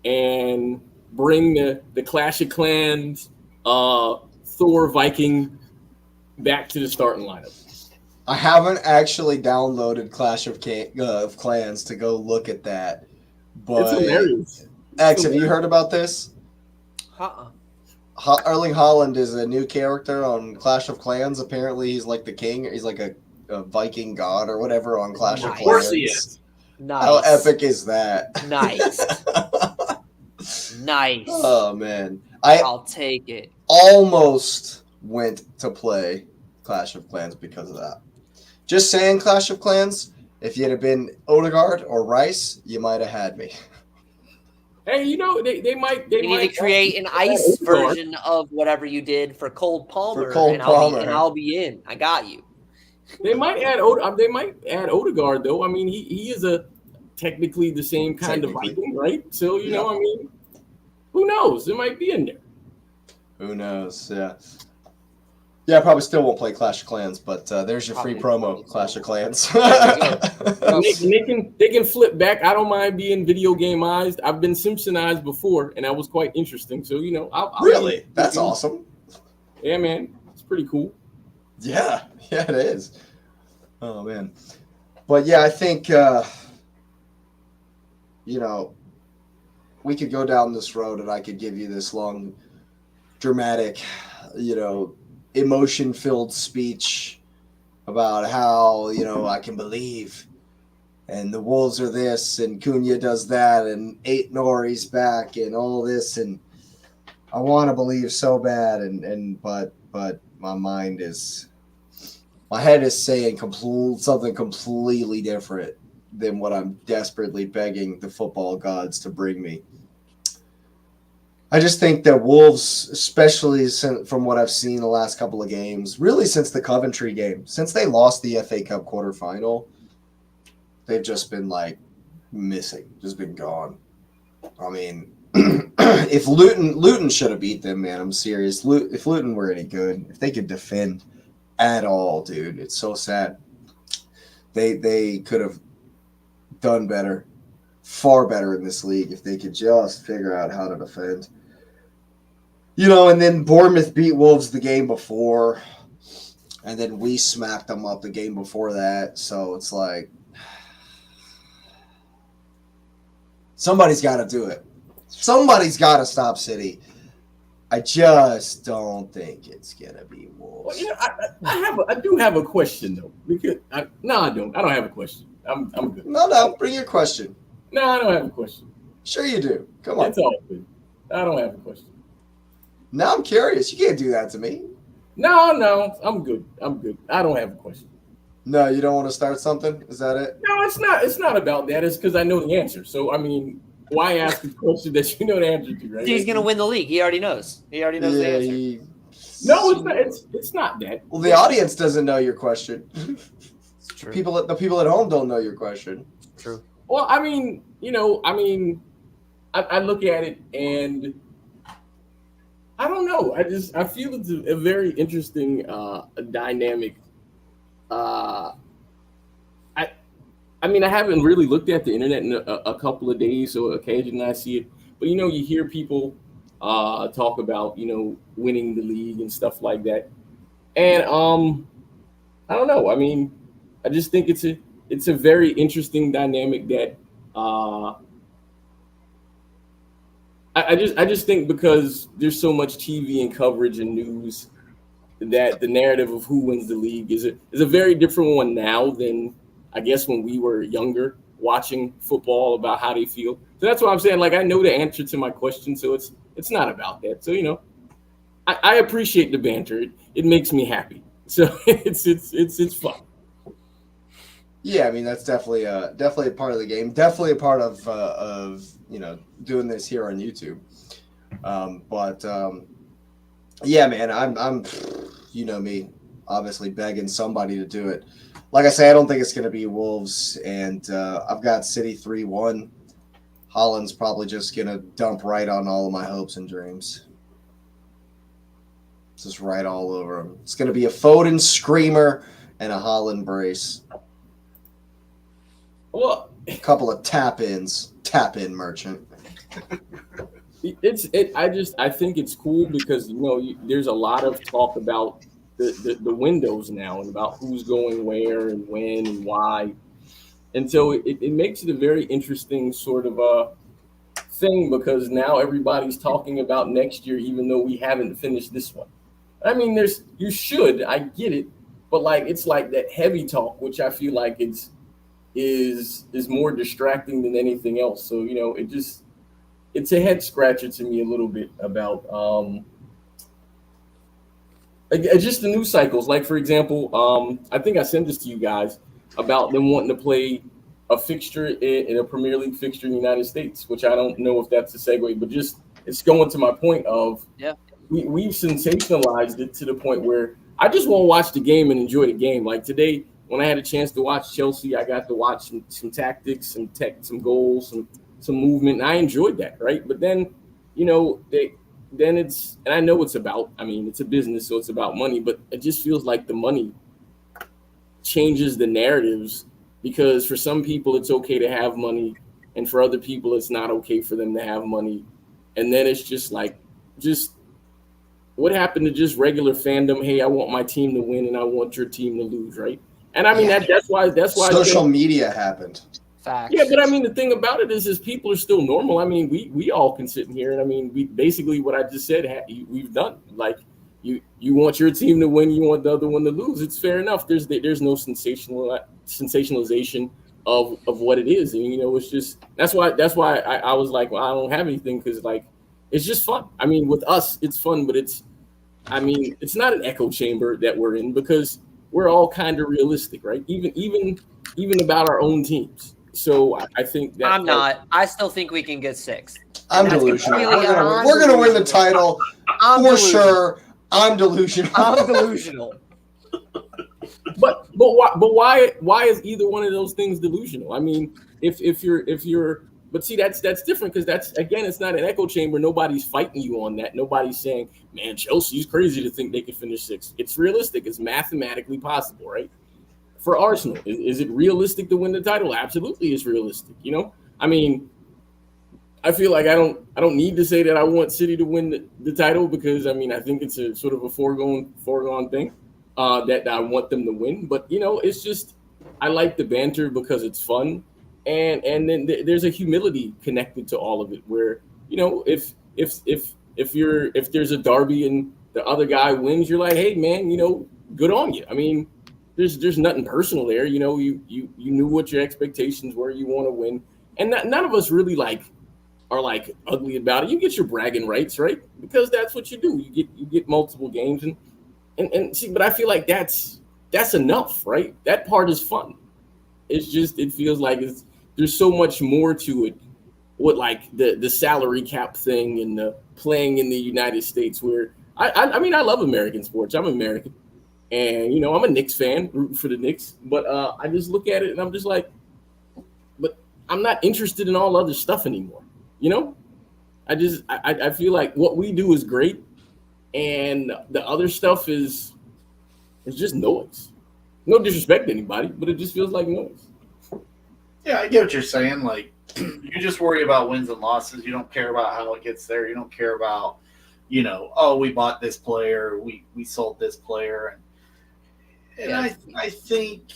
and bring the Clash of Clans, Thor Viking back to the starting lineup. I haven't actually downloaded Clash of Clans to go look at that. But It's hilarious. X, have you heard about this? Erling Haaland is a new character on Clash of Clans. Apparently, he's like the king. He's like a Viking god or whatever on Clash of Clans. Of course he is. Nice. How epic is that? Nice. Nice. Oh man, I'll take it. Almost went to play Clash of Clans because of that. Just saying, Clash of Clans. If you'd have been Odegaard or Rice, you might have had me. Hey, they might. You need to create an ice version of whatever you did for Cole Palmer, and I'll be in. I got you. They might add Odegaard though. I mean, he is technically the same kind of Viking, right? So I mean, who knows? It might be in there. Who knows? Yeah. Yeah, I probably still won't play Clash of Clans, but there's your free promo, Clash of Clans. they can flip back. I don't mind being video gameized. I've been Simpsonized before, and that was quite interesting. So I'll really, that's awesome. Yeah, man, it's pretty cool. Yeah, it is. Oh man, but yeah, I think we could go down this road, and I could give you this long, dramatic, emotion-filled speech about how I can believe, and the Wolves are this, and Cunha does that, and Nori's back, and all this, and I want to believe so bad, but my head is saying something completely different than what I'm desperately begging the football gods to bring me. I just think that Wolves, especially from what I've seen the last couple of games, really since the Coventry game, since they lost the FA Cup quarterfinal, they've just been missing, just been gone. I mean, if Luton should have beat them, man, I'm serious. If Luton were any good, if they could defend at all, dude, it's so sad. They could have done better, far better in this league if they could just figure out how to defend. And then Bournemouth beat Wolves the game before, and then we smacked them up the game before that. So it's like, somebody's got to do it. Somebody's got to stop City. I just don't think it's going to be Wolves. Well, I do have a question, though. I don't. I don't have a question. I'm good. No, bring your question. No, I don't have a question. Sure you do. Come on. It's all good. I don't have a question. Now I'm curious. You can't do that to me. No, I'm good. I don't have a question. No, you don't want to start something? Is that it? No, it's not. It's not about that. It's because I know the answer. So, I mean, why ask a question that you know the answer to, right? He's going to win the league. He already knows. He already knows the answer. No, it's not. It's not that. Well, the audience doesn't know your question. It's true. The people at home don't know your question. True. Well, I mean, I look at it and I don't know. I feel it's a very interesting dynamic. Uh, I I mean, I haven't really looked at the internet in a couple of days, so occasionally I see it. But you hear people talk about winning the league and stuff like that. And I don't know. I mean, I just think it's a very interesting dynamic that uh, I just think because there's so much TV and coverage and news that the narrative of who wins the league is a very different one now than I guess when we were younger watching football about how they feel. So that's what I'm saying. Like I know the answer to my question, so it's not about that. So I appreciate the banter. It makes me happy. So it's fun. Yeah, I mean that's definitely a part of the game. Definitely a part of doing this here on YouTube. But yeah, man, I'm me, obviously begging somebody to do it. Like I say, I don't think it's going to be Wolves, and I've got City 3-1. Holland's probably just going to dump right on all of my hopes and dreams. Just right all over him. It's going to be a Foden screamer and a Holland brace. Well, A couple of tap-in merchant. I think it's cool because there's a lot of talk about the windows now and about who's going where and when and why, and so it makes it a very interesting sort of thing because now everybody's talking about next year even though we haven't finished this one. I mean, I get it, but like it's like that heavy talk, which I feel like is more distracting than anything else. So it's a head scratcher to me a little bit about just the news cycles. Like for example, I think I sent this to you guys about them wanting to play a fixture in a Premier League fixture in the United States, which I don't know if that's a segue, but just it's going to my point of we've sensationalized it to the point where I just want to watch the game and enjoy the game. Like today, when I had a chance to watch Chelsea, I got to watch some tactics, some goals, some movement, and I enjoyed that, right? But then, and I know it's a business, so it's about money, but it just feels like the money changes the narratives because for some people it's okay to have money, and for other people it's not okay for them to have money, and then it's just what happened to just regular fandom? Hey, I want my team to win and I want your team to lose, right? And I mean that's why social media happened. Facts. Yeah, but I mean the thing about it is people are still normal. I mean we all can sit in here and I mean we basically what I just said we've done. Like you want your team to win, you want the other one to lose. It's fair enough. There's no sensationalization of what it is, and it's just that's why I was like, well, I don't have anything because like it's just fun. I mean with us it's fun, but it's not an echo chamber that we're in because we're all kind of realistic, right? Even about our own teams. So I think that I'm not. I still think we can get 6. I'm delusional. We're gonna win the title for sure. I'm delusional. I'm delusional. But why is either one of those things delusional? I mean, if you're but see that's different because that's again it's not an echo chamber. Nobody's fighting you on that. Nobody's saying, man, Chelsea's crazy to think they could finish 6th. It's realistic. It's mathematically possible, right? For Arsenal, is it realistic to win the title? Absolutely, it's realistic. I mean, I feel like I don't need to say that I want City to win the title because I mean I think it's a sort of a foregone thing that I want them to win. But it's just I like the banter because it's fun, and then there's a humility connected to all of it. Where if there's a derby and the other guy wins, you're like, hey man, good on you. I mean. There's nothing personal there. You knew what your expectations were. You want to win, and none of us really are ugly about it. You get your bragging rights, right? Because that's what you do. You get multiple games and see. But I feel like that's enough, right? That part is fun. It's just it feels like there's so much more to it. What like the salary cap thing and the playing in the United States, where I mean I love American sports. I'm American. And, I'm a Knicks fan, rooting for the Knicks. But I just look at it and I'm just like, but I'm not interested in all other stuff anymore. I feel like what we do is great. and the other stuff is just noise. No disrespect to anybody, but it just feels like noise. Yeah, I get what you're saying. Like, you just worry about wins and losses. You don't care about how it gets there. You don't care about, oh, we bought this player, we sold this player, and I think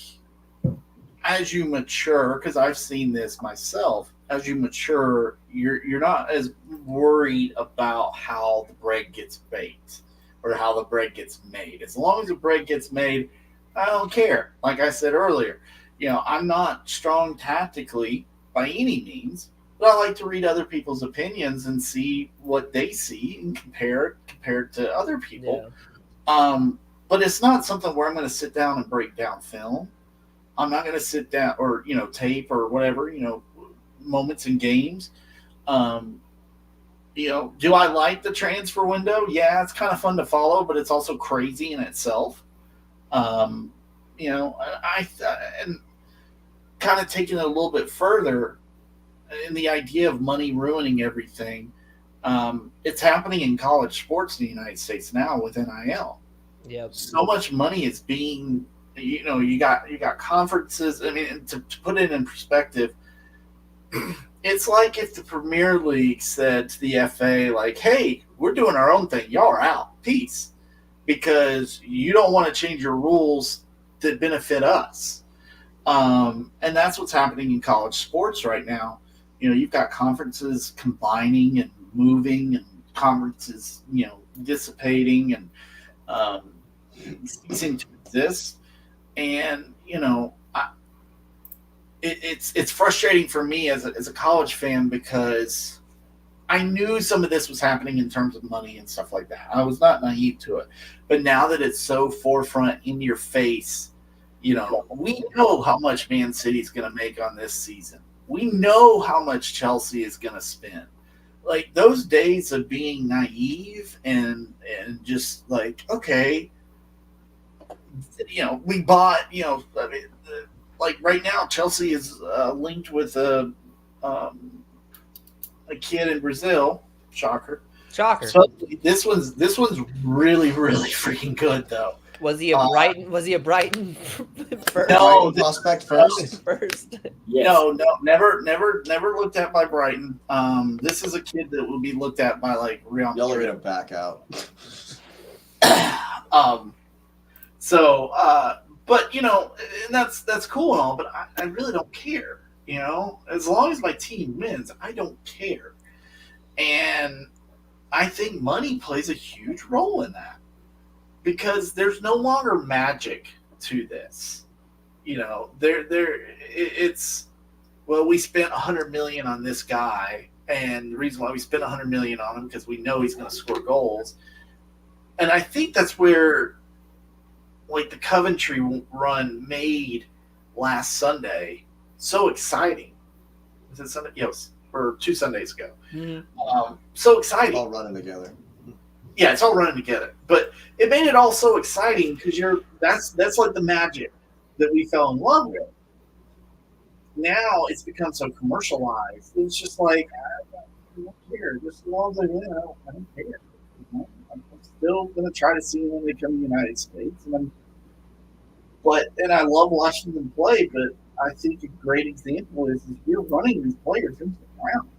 as you mature, because I've seen this myself, as you mature, you're not as worried about how the bread gets baked or how the bread gets made. As long as the bread gets made, I don't care. Like I said earlier, I'm not strong tactically by any means, but I like to read other people's opinions and see what they see and compared to other people. Yeah. But it's not something where I'm going to sit down and break down film. I'm not going to sit down or, tape or whatever, moments in games. Do I like the transfer window? Yeah, it's kind of fun to follow, but it's also crazy in itself. And kind of taking it a little bit further in the idea of money ruining everything. It's happening in college sports in the United States now with NIL. Yeah, so much money is being, you got conferences. I mean, to put it in perspective, it's like if the Premier League said to the FA, like, hey, we're doing our own thing. Y'all are out. Peace. Because you don't want to change your rules that benefit us. And that's what's happening in college sports right now. You've got conferences combining and moving and conferences, dissipating and ceasing to exist. And, it's frustrating for me as a college fan because I knew some of this was happening in terms of money and stuff like that. I was not naive to it. But now that it's so forefront in your face, we know how much Man City's going to make on this season. We know how much Chelsea is going to spend. Like, those days of being naive and just like, okay, we bought, like right now, Chelsea is linked with a kid in Brazil. Shocker. So this one's really, really freaking good though. Was he a Brighton? Was he a Brighton? First? No, prospect first. Yes. No, never looked at by Brighton. This is a kid that will be looked at by like Real Madrid. Y'all are gonna back out. But and that's cool and all, but I really don't care. As long as my team wins, I don't care. And I think money plays a huge role in that. Because there's no longer magic to this, it's, well, we spent $100 million on this guy, and the reason why we spent $100 million on him because we know he's going to score goals, and I think that's where, like, the Coventry run made last Sunday so exciting. Was it Sunday? Yes, or 2 Sundays ago. Mm-hmm. So exciting. All running together. Yeah, it's all running together. But it made it all so exciting because that's like the magic that we fell in love with. Now it's become so commercialized. It's just like, I don't care. Just as long as I win, I don't care. I'm still going to try to see them when they come to the United States. And I love watching them play, but I think a great example is we're running these players into the ground.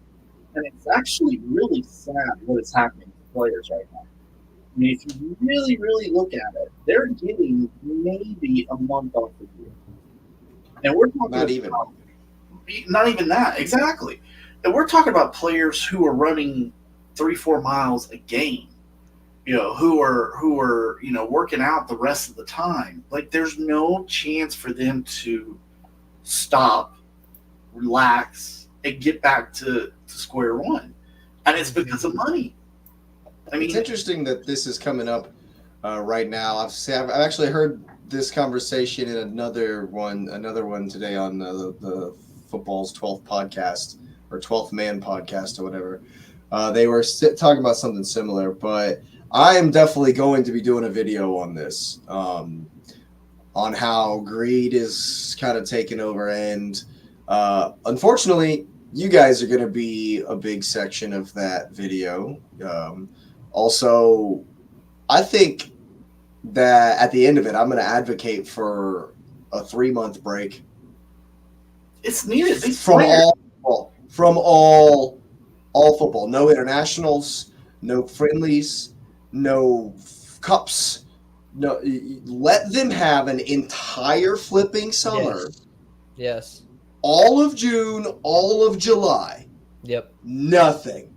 And it's actually really sad what is happening to players right now. I mean, if you really, really look at it, they're getting maybe a month off the year. And we're talking not even that, exactly. And we're talking about players who are running 3-4 miles a game, who are working out the rest of the time. Like, there's no chance for them to stop, relax, and get back to square one. And it's because of money. I mean, it's interesting that this is coming up right now. I've actually heard this conversation in another one today on the Football's 12th podcast or 12th Man podcast or whatever. They were talking about something similar, but I am definitely going to be doing a video on this, on how greed is kind of taking over. And unfortunately, you guys are going to be a big section of that video. Also, I think that at the end of it, I'm going to advocate for a 3-month break. It's needed. From all football. No internationals, no friendlies, no cups. No, let them have an entire flipping summer. Yes. All of June, all of July. Yep. Nothing.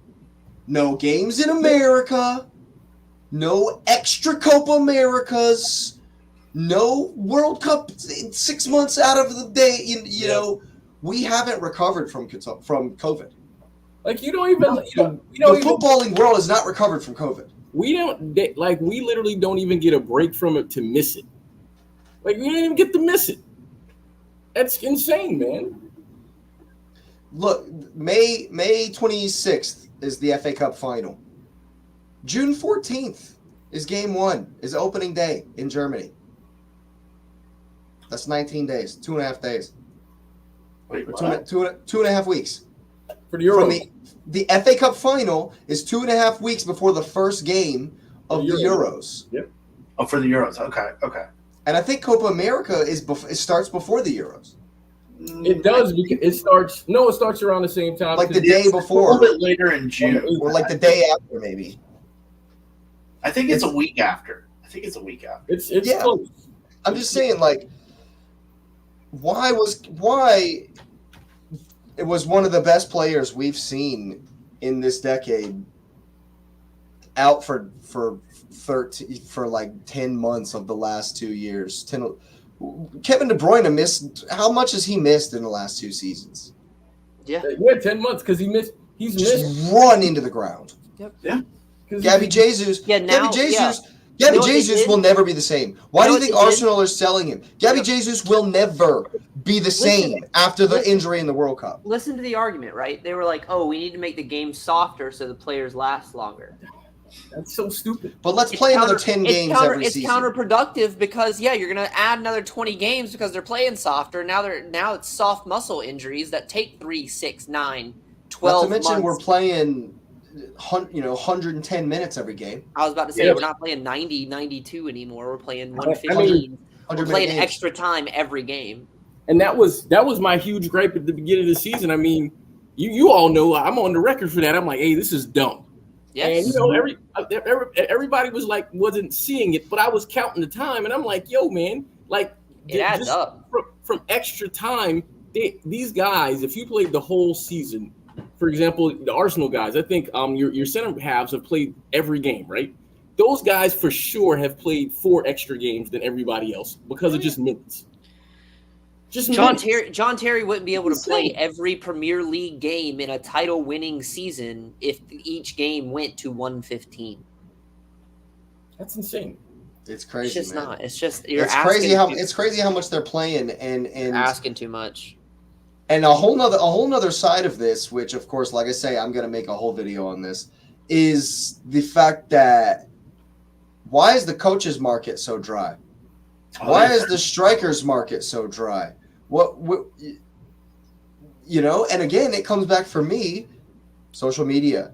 No games in America. No extra Copa Americas. No World Cup 6 months out of the day. You know, we haven't recovered from COVID. Like you don't even. The footballing world is not recovered from COVID. We literally don't even get a break from it to miss it. Like we didn't even get to miss it. That's insane, man. Look, May 26th is the FA Cup final. June 14th is game 1, is opening day in Germany. That's 19 days, 2.5 days. Wait, Two and a half weeks. For the Euro. The FA Cup final is 2.5 weeks before the first game of the Euros. Yep. Oh, for the Euros. Okay. And I think Copa America it starts before the Euros. It does because it starts around the same time. Like the day before. A little bit later in June. Or like the day after, maybe. I think it's a week after. It's close. I'm just saying, like, why it was one of the best players we've seen in this decade out for 10 months of the last 2 years. Kevin De Bruyne missed. How much has he missed in the last 2 seasons? Yeah, 10 months because he's missed. Run into the ground. Yep. Yeah. Gabby Jesus. Yeah, now, Gabby Jesus will never be the same. Why do you think Arsenal are selling him? Gabby Jesus will never be the same after the injury in the World Cup. Listen to the argument, right? They were like, "Oh, we need to make the game softer so the players last longer." That's so stupid. But let's play another 10 games every season. It's counterproductive because you're going to add another 20 games because they're playing softer. Now it's soft muscle injuries that take 3, 6, 9, 12 Not to mention months. we're playing 110 minutes every game. I was about to say we're not playing 90, 92 anymore. We're playing 115. We're playing extra time every game. And that was my huge gripe at the beginning of the season. I mean, you all know I'm on the record for that. I'm like, hey, this is dumb. Yes. And everybody wasn't seeing it, but I was counting the time, and I'm like, yo, man, like it adds up from extra time. These guys, if you played the whole season, for example, the Arsenal guys, I think your center halves have played every game, right? Those guys for sure have played 4 extra games than everybody else because of just minutes. John Terry wouldn't be able to play every Premier League game in a title-winning season if each game went to 115. That's insane. It's crazy. It's just man. not. It's just it's crazy how much they're playing and asking too much. And a whole nother side of this, which of course, like I say, I'm gonna make a whole video on this, is the fact that why is the coaches market so dry? Why is the strikers market so dry? What and again, it comes back for me, social media.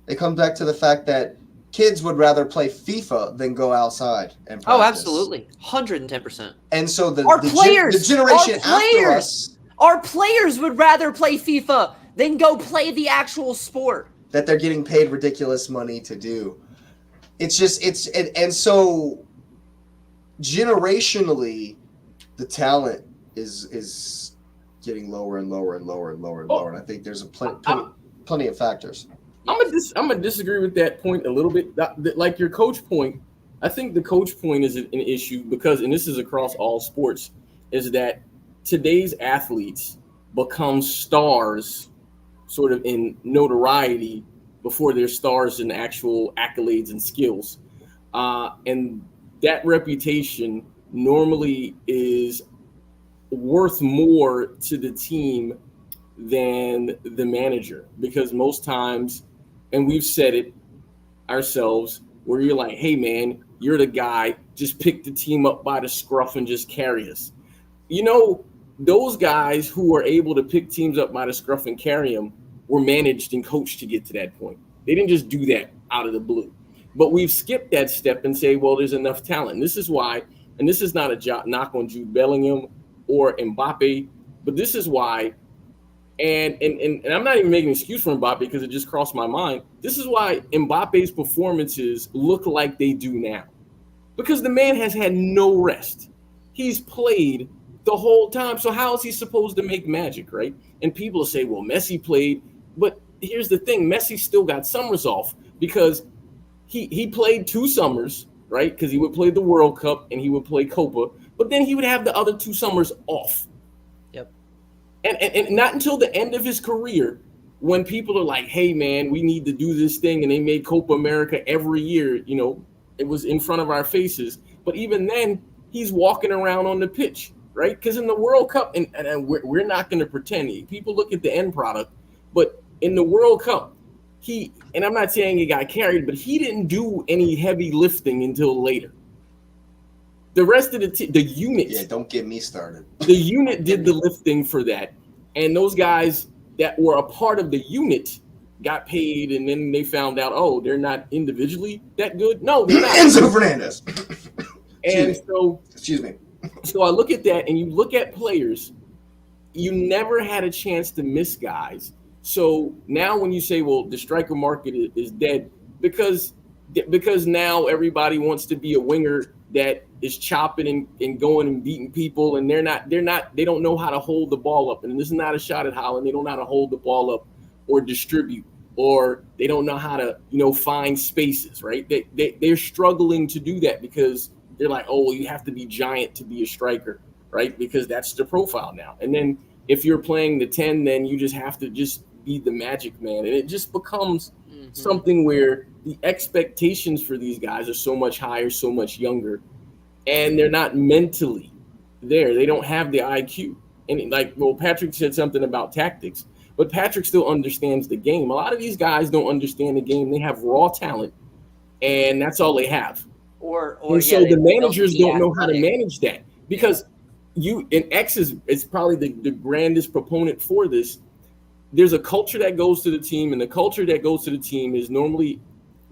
It comes back to the fact that kids would rather play FIFA than go outside and practice. Oh, absolutely. 110%. And so the generation after us, our players would rather play FIFA than go play the actual sport that they're getting paid ridiculous money to do. It's just and so generationally, the talent is getting lower and lower and lower and lower and lower. And I think there's plenty of factors. I'm gonna disagree with that point a little bit. Like your coach point, I think the coach point is an issue because, and this is across all sports, is that today's athletes become stars sort of in notoriety before they're stars in actual accolades and skills. And that reputation normally is worth more to the team than the manager, because most times, and we've said it ourselves, where you're like, hey man, you're the guy, just pick the team up by the scruff and just carry us. Those guys who are able to pick teams up by the scruff and carry them were managed and coached to get to that point. They didn't just do that out of the blue. But we've skipped that step and say, well, there's enough talent. And this is why, and this is not a knock on Jude Bellingham or Mbappe, but this is why, and I'm not even making an excuse for Mbappe because it just crossed my mind. This is why Mbappe's performances look like they do now. Because the man has had no rest. He's played the whole time. So how is he supposed to make magic, right? And people will say, well, Messi played. But here's the thing. Messi still got summers off because he played 2 summers, right? Because he would play the World Cup and he would play Copa. But then he would have the other 2 summers off. Yep. And not until the end of his career, when people are like, hey, man, we need to do this thing. And they made Copa America every year, you know, it was in front of our faces. But even then, he's walking around on the pitch, right? Because in the World Cup, and we're not going to pretend. People look at the end product. But in the World Cup, and I'm not saying he got carried, but he didn't do any heavy lifting until later. The rest of the unit. Yeah, don't get me started. The unit did the lifting for that. And those guys that were a part of the unit got paid, and then they found out, oh, they're not individually that good. No, they're not. Enzo Fernandez. And so, excuse me. So I look at that, and you look at players, you never had a chance to miss guys. So now when you say, well, the striker market is dead, because now everybody wants to be a winger that is chopping and going and beating people, and they don't know how to hold the ball up. And this is not a shot at Haaland. They don't know how to hold the ball up or distribute, or they don't know how to, find spaces, right? They're struggling to do that because they're like, oh, well, you have to be giant to be a striker, right? Because that's the profile now. And then if you're playing the 10, then you just have to just be the magic man. And it just becomes something where the expectations for these guys are so much higher, so much younger, and they're not mentally there. They don't have the IQ. And Patrick said something about tactics, but Patrick still understands the game. A lot of these guys don't understand the game. They have raw talent, and that's all they have. So the managers don't know how to manage that, because X is probably the grandest proponent for this. There's a culture that goes to the team, and the culture that goes to the team is normally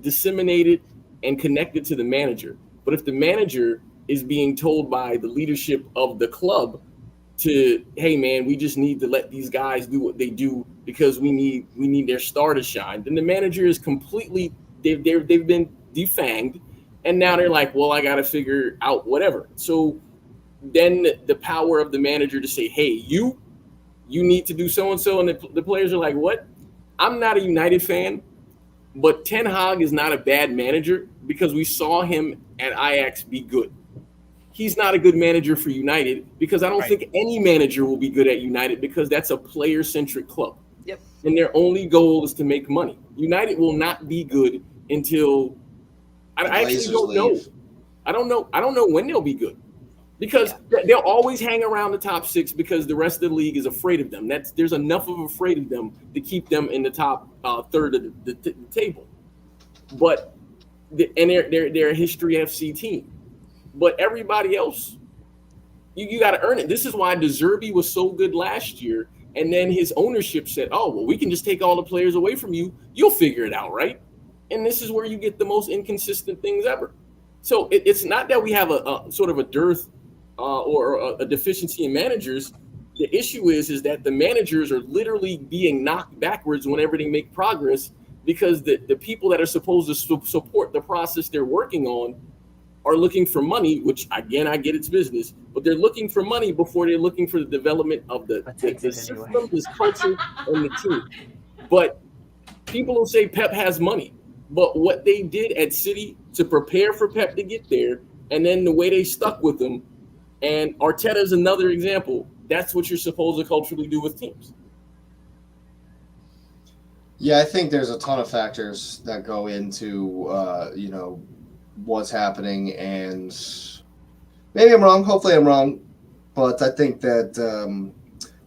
disseminated and connected to the manager. But if the manager is being told by the leadership of the club to, hey man, we just need to let these guys do what they do because we need their star to shine, then the manager is completely they've been defanged, and now they're like, well, I got to figure out whatever. So then the power of the manager to say, hey, you need to do so-and-so. And the players are like, what? I'm not a United fan, but Ten Hag is not a bad manager because we saw him at Ajax be good. He's not a good manager for United because I don't think any manager will be good at United because that's a player-centric club. Yep. And their only goal is to make money. United will not be good until I actually don't know. I don't know when they'll be good. Because they'll always hang around the top 6 because the rest of the league is afraid of them. There's enough of afraid of them to keep them in the top third of the table. But they're a History FC team. But everybody else, you got to earn it. This is why De Zerbi was so good last year, and then his ownership said, "Oh, well, we can just take all the players away from you. You'll figure it out, right?" And this is where you get the most inconsistent things ever. So it's not that we have a sort of a dearth. Or a deficiency in managers. The issue is that the managers are literally being knocked backwards whenever they make progress because the people that are supposed to support the process they're working on are looking for money, which, again, I get it's business, but they're looking for money before they're looking for the development of the system, this culture, and the team. But people will say Pep has money, but what they did at City to prepare for Pep to get there, and then the way they stuck with him, and Arteta is another example. That's what you're supposed to culturally do with teams. Yeah, I think there's a ton of factors that go into, what's happening. And maybe I'm wrong. Hopefully I'm wrong. But I think that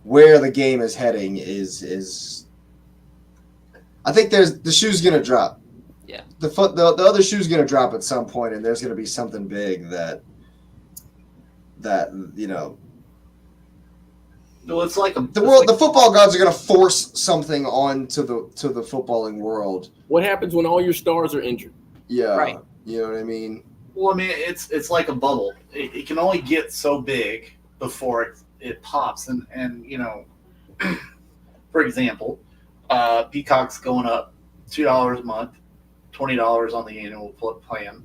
where the game is heading is I think the shoe's going to drop. Yeah. The other shoe's going to drop at some point, and there's going to be something big that No, it's like the football gods are going to force something on to the footballing world. What happens when all your stars are injured? Yeah, Right. you know what I mean. Well, I mean, it's like a bubble. It can only get so big before it pops. And for example, Peacock's going up $2 a month, $20 on the annual plan.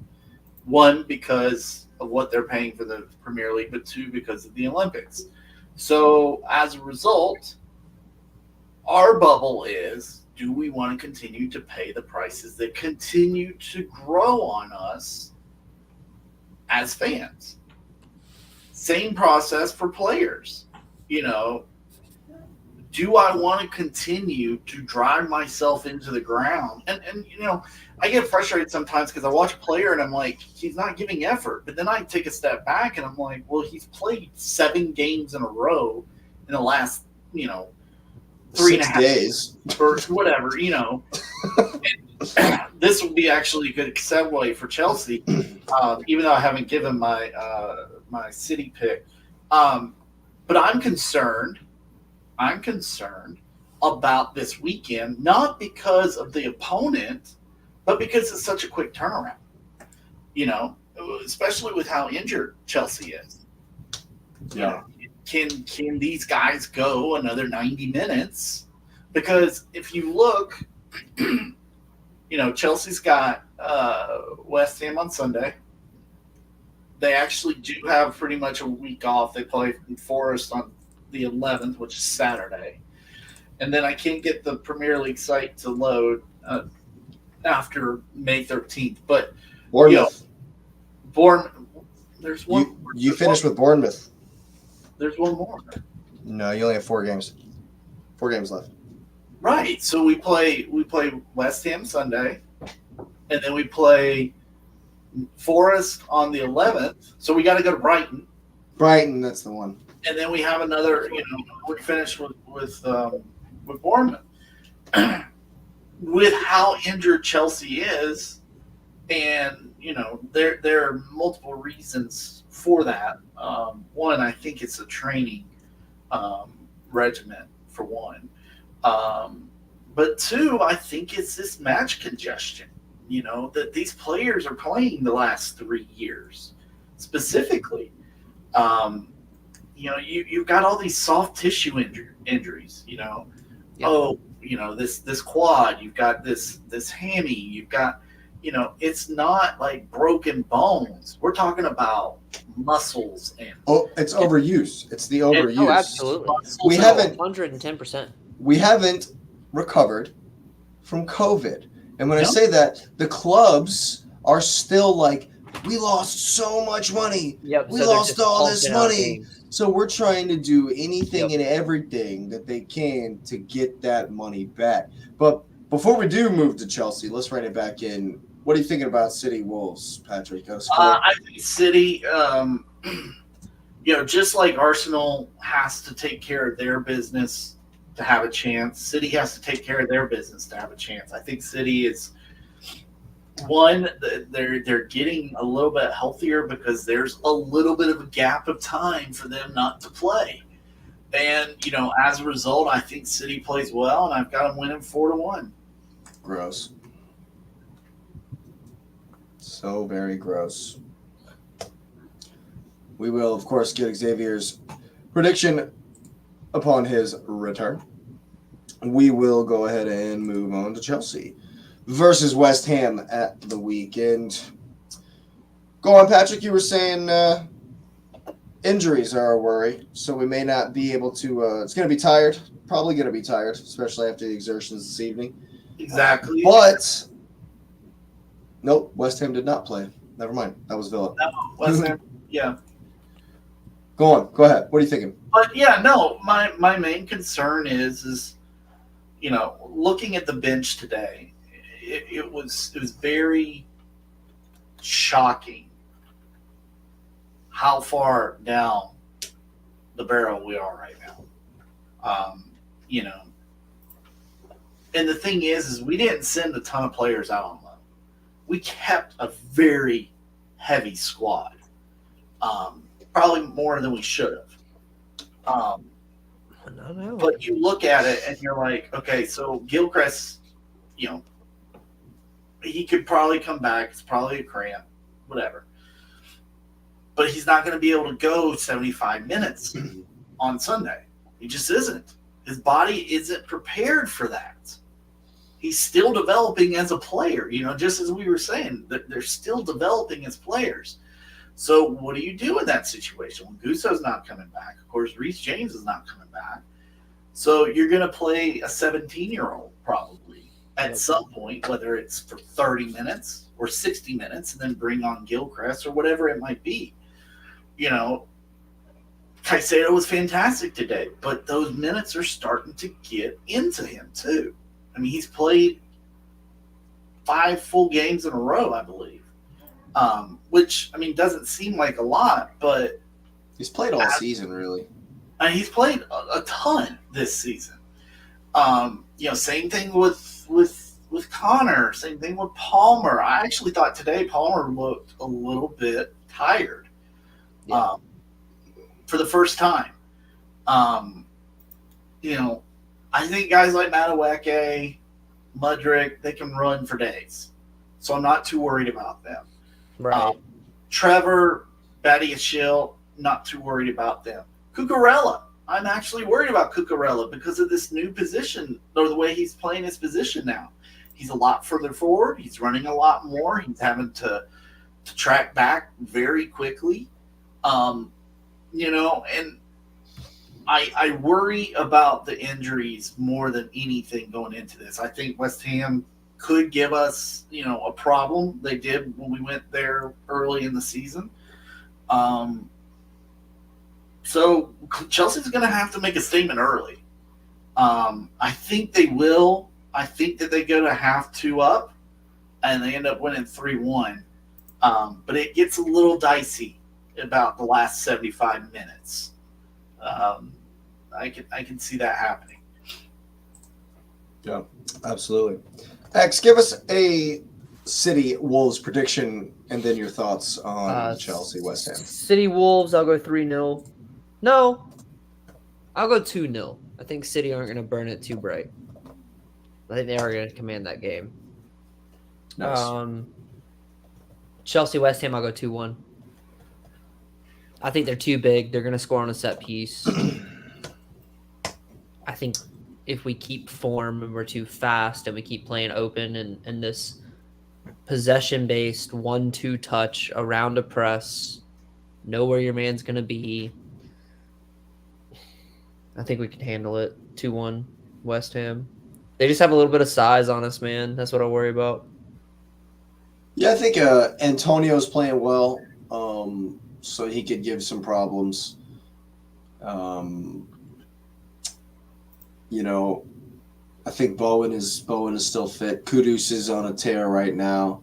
One, because of what they're paying for the Premier League, but two, because of the Olympics. So as a result, our bubble is: do we want to continue to pay the prices that continue to grow on us as fans? Same process for players. Do I want to continue to drive myself into the ground? And I get frustrated sometimes because I watch a player and I'm like, he's not giving effort. But then I take a step back and I'm like, well, he's played 7 games in a row in the last, 3.5 days or whatever, This would be actually a good segue for Chelsea, even though I haven't given my my City pick. But I'm concerned about this weekend, not because of the opponent, but because it's such a quick turnaround. Especially with how injured Chelsea is. Yeah. Can these guys go another 90 minutes? Because if you look, Chelsea's got West Ham on Sunday. They actually do have pretty much a week off. They play Forest on the 11th, which is Saturday. And then I can't get the Premier League site to load after May 13th. But Bournemouth. There's one. You finished with Bournemouth. There's one more. No, you only have 4 games. 4 games left. Right. So we play West Ham Sunday, and then we play Forest on the 11th. So we got to go to Brighton. Brighton, that's the one. And then we have another. We finish with Bournemouth. With how injured Chelsea is, and there are multiple reasons for that. One, I think it's a training regimen for one. But two, I think it's this match congestion, that these players are playing the last 3 years specifically. You've got all these soft tissue injuries, Yep. This quad, you've got this hammy, you've got, it's not like broken bones. We're talking about muscles and it's overuse. It's the overuse. Oh, absolutely. We haven't 110%. We haven't recovered from COVID. And when I No. say that, the clubs are still like, we lost so much money. Yep. We so they're lost just all this pumping out money. games. So we're trying to do anything Yep. and everything that they can to get that money back. But before we do move to Chelsea, let's write it back in. What are you thinking about City Wolves, Patrick? I think City, just like Arsenal has to take care of their business to have a chance, City has to take care of their business to have a chance. I think City is one. They're getting a little bit healthier because there's a little bit of a gap of time for them not to play, and as a result, I think City plays well, and I've got them winning 4-1. Gross. So very gross. We will, of course, get Xavier's prediction upon his return. We will go ahead and move on to Chelsea versus West Ham at the weekend. Go on, Patrick. You were saying injuries are a worry, so we may not be able to. It's going to be tired. Probably going to be tired, especially after the exertions this evening. Exactly. But nope, West Ham did not play. Never mind. That was Villa. No, West Ham, yeah. Go on. Go ahead. What are you thinking? But yeah, no, my main concern is looking at the bench today, it was very shocking how far down the barrel we are right now. And the thing is we didn't send a ton of players out on loan. We kept a very heavy squad, probably more than we should have. But you look at it and you're like, okay, so Gilchrist, he could probably come back. It's probably a cramp, whatever. But he's not going to be able to go 75 minutes on Sunday. He just isn't. His body isn't prepared for that. He's still developing as a player, just as we were saying, that they're still developing as players. So what do you do in that situation? When Gusso's not coming back, of course, Reece James is not coming back. So you're going to play a 17-year-old probably at some point, whether it's for 30 minutes or 60 minutes, and then bring on Gilchrist or whatever it might be. Caicedo was fantastic today, but those minutes are starting to get into him too. I mean, he's played 5 full games in a row, I believe, which, doesn't seem like a lot, but he's played all season, really. And he's played a ton this season. Same thing with Connor, same thing with Palmer. I actually thought today Palmer looked a little bit tired for the first time. I think guys like Madueke, Mudryk, they can run for days. So I'm not too worried about them. Right. Trevor, Badiashile, not too worried about them. Cucurella, I'm actually worried about Cucurella because of this new position, or the way he's playing his position now. He's a lot further forward. He's running a lot more. He's having to track back very quickly. And I worry about the injuries more than anything going into this. I think West Ham could give us, a problem. They did when we went there early in the season. So Chelsea's going to have to make a statement early. I think they will. I think that they go to half 2 up, and they end up winning 3-1. But it gets a little dicey about the last 75 minutes. I can see that happening. Yeah, absolutely. X, give us a City Wolves prediction and then your thoughts on Chelsea West Ham. City Wolves, I'll go 3-0. No, I'll go 2-0. I think City aren't going to burn it too bright. I think they are going to command that game. Nice. Chelsea West Ham, I'll go 2-1. I think they're too big. They're going to score on a set piece. I think if we keep form and we're too fast and we keep playing open and this possession-based 1-2 touch around a press, know where your man's going to be, I think we can handle it. 2-1 West Ham. They just have a little bit of size on us, man. That's what I worry about. Yeah, I think Antonio's playing well, so he could give some problems. I think Bowen is still fit. Kudus is on a tear right now.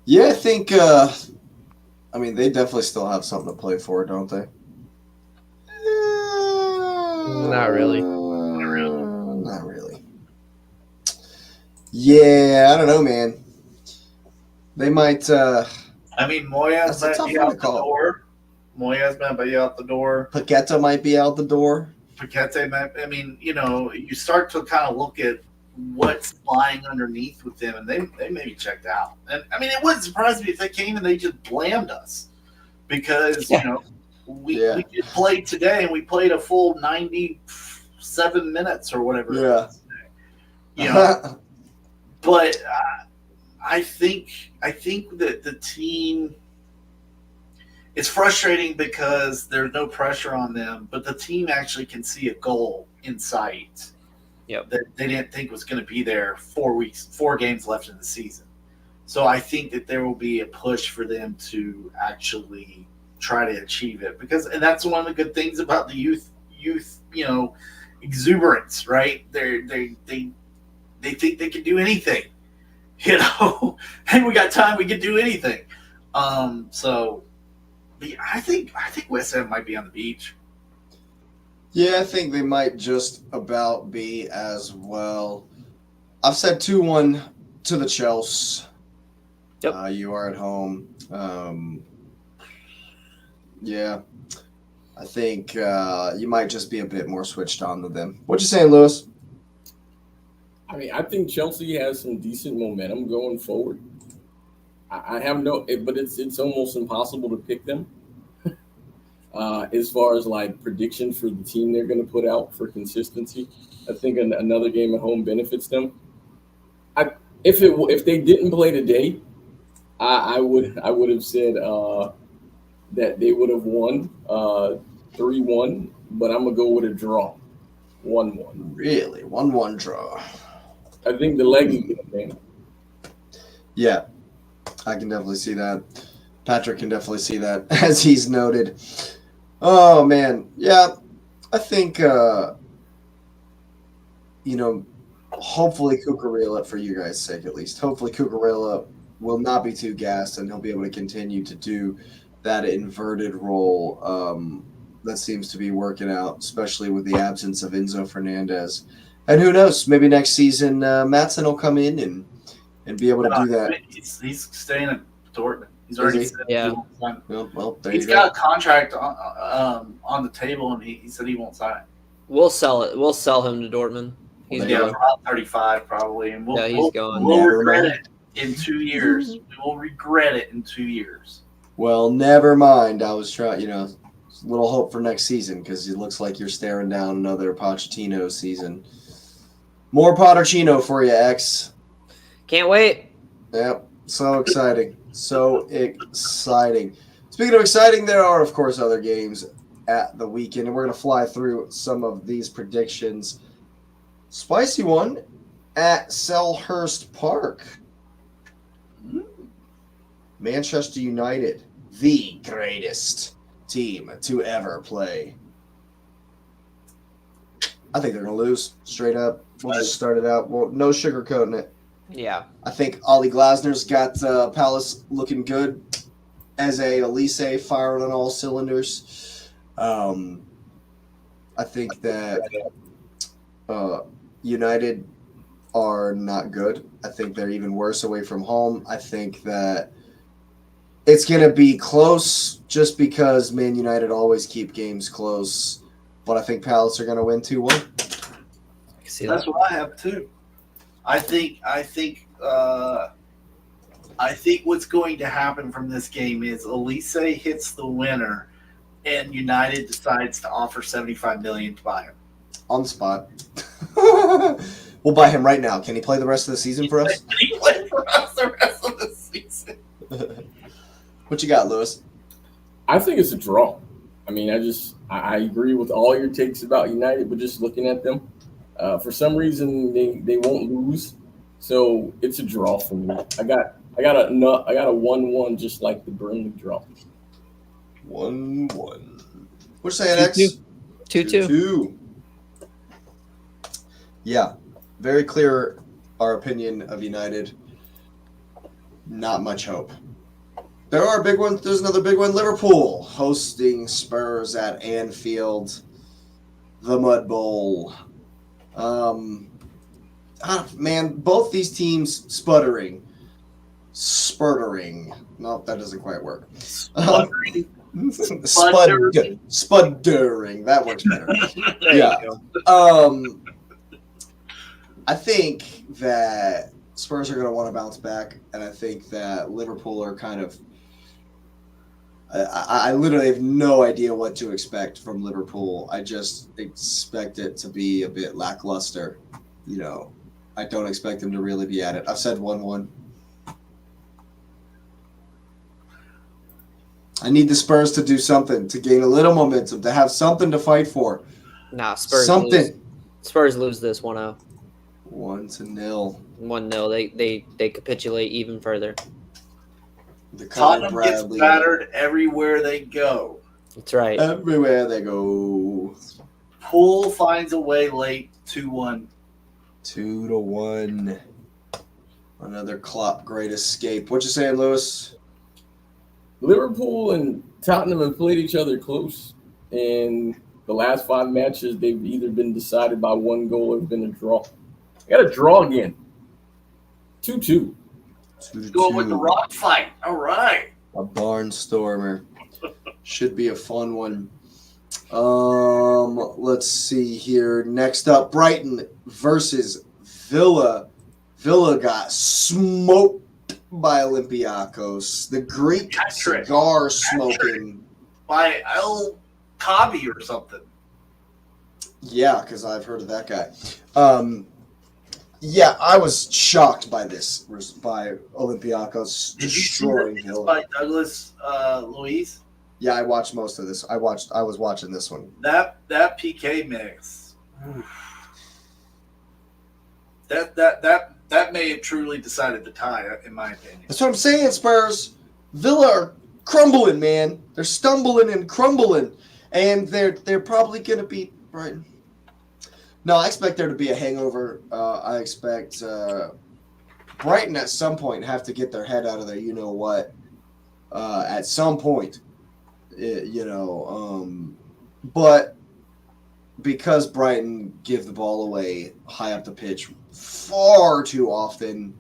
Yeah, I think. They definitely still have something to play for, don't they? Not really. Not really. Yeah, I don't know, man. They might. Moyes might be out the door. Moyes might be out the door. Paqueta might be out the door. Paqueta might. You start to kind of look at what's lying underneath with them, and they may be checked out. And it wouldn't surprise me if they came and they just blamed us because we just played today and we played a full 97 minutes or whatever. Yeah. But I think that the team. It's frustrating because there's no pressure on them, but the team actually can see a goal in sight that they didn't think was going to be there 4 games left in the season. So I think that there will be a push for them to actually try to achieve it and that's one of the good things about the youth, exuberance, right? They think they can do anything, and we got time, we can do anything. I think West Ham might be on the beach. Yeah, I think they might just about be as well. I've said 2-1 to the Chelsea. Yep. You are at home. Yeah. I think you might just be a bit more switched on to them. What you saying, Lewis? I mean, I think Chelsea has some decent momentum going forward. I have but it's almost impossible to pick them as far as like prediction for the team they're going to put out for consistency. I think another game at home benefits them. If they didn't play today, I would have said that they would have won 3-1, but I'm gonna go with a draw, 1-1. Really, 1-1 draw. I think the legs get a man. Yeah, I can definitely see that. Patrick can definitely see that, as he's noted. Oh man, yeah, I think hopefully Cucurella, for you guys' sake at least, hopefully Cucurella will not be too gassed and he'll be able to continue to do that inverted role that seems to be working out, especially with the absence of Enzo Fernandez. And who knows, maybe next season Maatsen will come in and be able to do that. He's staying at Dortmund. He's already said Yeah. he won't sign. Well, there He's you go. got a contract on the table, and he said he won't sign. We'll sell it. We'll sell him to Dortmund. He's There you Yeah, going. go. about 35 probably, and Yeah, he's we'll, going. we'll Never regret mind. it in 2 years. We will regret it in 2 years. Well, never mind. I was trying, a little hope for next season because it looks like you're staring down another Pochettino season. More Pochettino for you, X. Can't wait. Yep. So exciting. So exciting. Speaking of exciting, there are, of course, other games at the weekend, and we're going to fly through some of these predictions. Spicy one at Selhurst Park. Manchester United, the greatest team to ever play. I think they're going to lose, straight up. We'll just start it out. Well, no sugarcoating it. Yeah. I think Ollie Glasner's got Palace looking good as a Elise firing on all cylinders. I think that United are not good. I think they're even worse away from home. I think that it's going to be close just because Man United always keep games close. But I think Palace are going to win 2-1. I can see That's that. what I have too. I think what's going to happen from this game is Elise hits the winner, and United decides to offer $75 million to buy him. On the spot. We'll buy him right now. Can he play the rest of the season for us? He played for us the rest of the season. What you got, Lewis? I think it's a draw. I mean, I agree with all your takes about United, but just looking at them, for some reason they won't lose, so it's a draw for me. I got a 1-1, just like the Burnley draw. 1-1. What's that, X? 2-2. 2-2. Yeah, very clear. Our opinion of United. Not much hope. There are big ones. There's another big one. Liverpool hosting Spurs at Anfield, the Mud Bowl. Man, both these teams spurtering. No, that doesn't quite work. Sputtering. Spuddering. That works better. There Yeah. you go. I think that Spurs are going to want to bounce back, and I think that Liverpool are kind of. I literally have no idea what to expect from Liverpool. I just expect it to be a bit lackluster. I don't expect them to really be at it. I've said 1-1. I need the Spurs to do something, to gain a little momentum, to have something to fight for. Nah, Spurs Something. lose. Spurs lose this 1-0. 1-0. 1-0. They capitulate even further. The Conor Tottenham gets Bradley. battered everywhere they go. That's right. Everywhere they go. Poole finds a way late, 2-1. 2-1. Another Klopp great escape. What you saying, Lewis? Liverpool and Tottenham have played each other close, and the last 5 matches they've either been decided by 1 goal or been a draw. I got a draw again. 2-2. 2-2. Going with the rock fight. All right. A barnstormer. Should be a fun one. Let's see here. Next up, Brighton versus Villa got smoked by Olympiacos. The Greek Patrick. cigar smoking. By El Kabi or something. Yeah, because I've heard of that guy. Yeah, I was shocked by this, by Olympiacos Did you see destroying that Villa. by Douglas Luiz? Yeah, I watched most of this. I was watching this one. That PK mix. That may have truly decided the tie, in my opinion. That's what I'm saying, Spurs. Villa are crumbling, man. They're stumbling and crumbling, and they're probably going to beat Brighton. No, I expect there to be a hangover. I expect Brighton at some point have to get their head out of there. You know what? At some point, but because Brighton give the ball away high up the pitch far too often,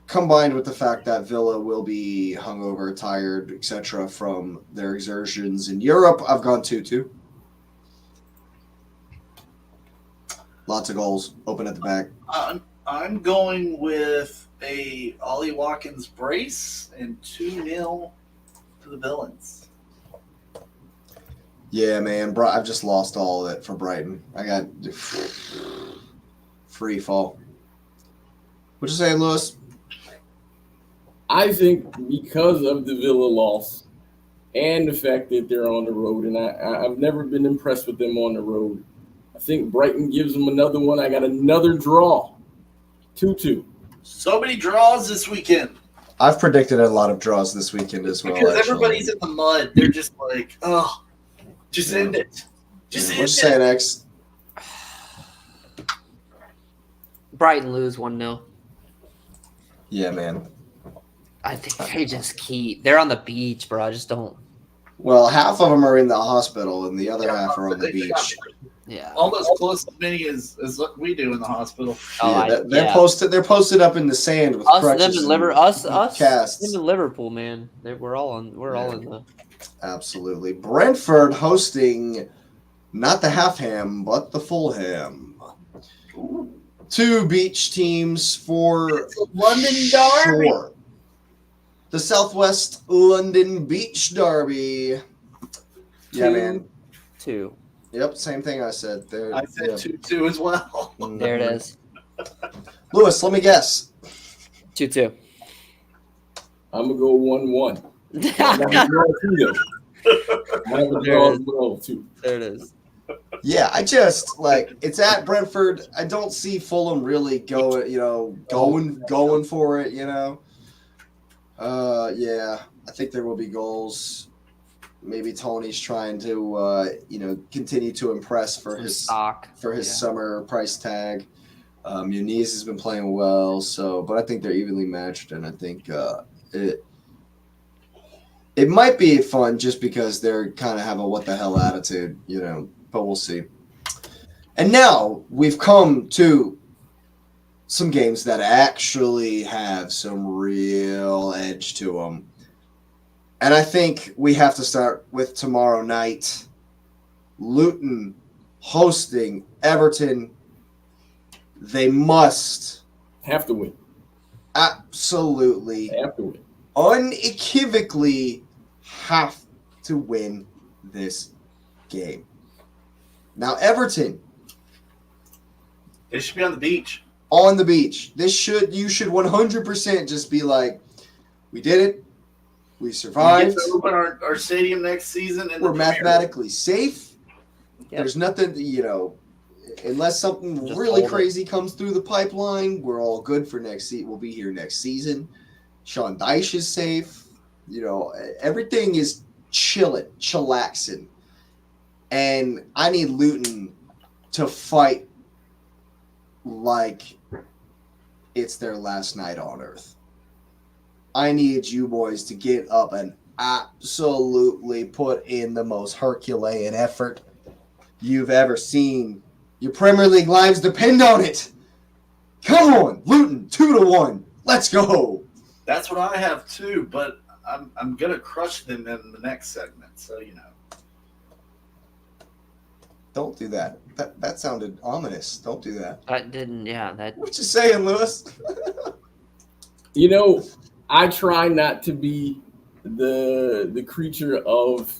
combined with the fact that Villa will be hungover, tired, etc. from their exertions in Europe, I've gone 2-2. Lots of goals, open at the back. I'm going with a Ollie Watkins brace and 2-0 to the Villains. Yeah, man. I've just lost all of it for Brighton. I got free fall. What you saying, Lewis? I think because of the Villa loss and the fact that they're on the road, and I've never been impressed with them on the road, I think Brighton gives them another one. I got another draw, 2-2. So many draws this weekend. I've predicted a lot of draws this weekend as well. Because actually. everybody's in the mud. They're just like, oh, just end it. Just What end you saying, X? Brighton lose 1-0. Yeah, man. I think they just keep. They're on the beach, bro. I just don't. Well, half of them are in the hospital, and the other half are on the beach. Yeah. Almost close as many as what we do in the hospital. Oh, They're posted. They're posted up in the sand with Us, them, crutches and and us, casts. them in Liverpool, man. We're all in the. Absolutely. Brentford hosting not the half ham, but the full ham. Two beach teams for It's a London derby. sure. The Southwest London Beach Derby. Yeah, man. 2. Yep, same thing I said. There, I said yeah. 2-2 as well. There it is. Lewis, let me guess. 2-2. I'm gonna go 1-1. I'm gonna draw too, though. I'm gonna draw as well too. There it is. Yeah, I just it's at Brentford. I don't see Fulham really going for it. Yeah, I think there will be goals. Maybe Tony's trying to continue to impress for his stock summer price tag. Muniz has been playing well, but I think they're evenly matched, and I think it might be fun just because they're kind of have a what the hell attitude, but we'll see. And now we've come to some games that actually have some real edge to them. And I think we have to start with tomorrow night. Luton hosting Everton. They must Have to win. absolutely, Have to win. unequivocally have to win this game. Now, Everton They should be on the beach. on the beach. You should 100% just be like, we did it. We We survived. get to open our stadium next season. And We're mathematically safe. Yep. There's nothing, unless something Just really hold it. crazy comes through the pipeline, we're all good for next season. We'll be here next season. Sean Dyche is safe. Everything is chillaxing. And I need Luton to fight like it's their last night on earth. I need you boys to get up and absolutely put in the most Herculean effort you've ever seen. Your Premier League lives depend on it. Come on, Luton, 2-1. Let's go. That's what I have too, but I'm gonna crush them in the next segment. So Don't do that. That sounded ominous. Don't do that. That didn't. Yeah, that. What you saying, Lewis? You know, I try not to be the creature of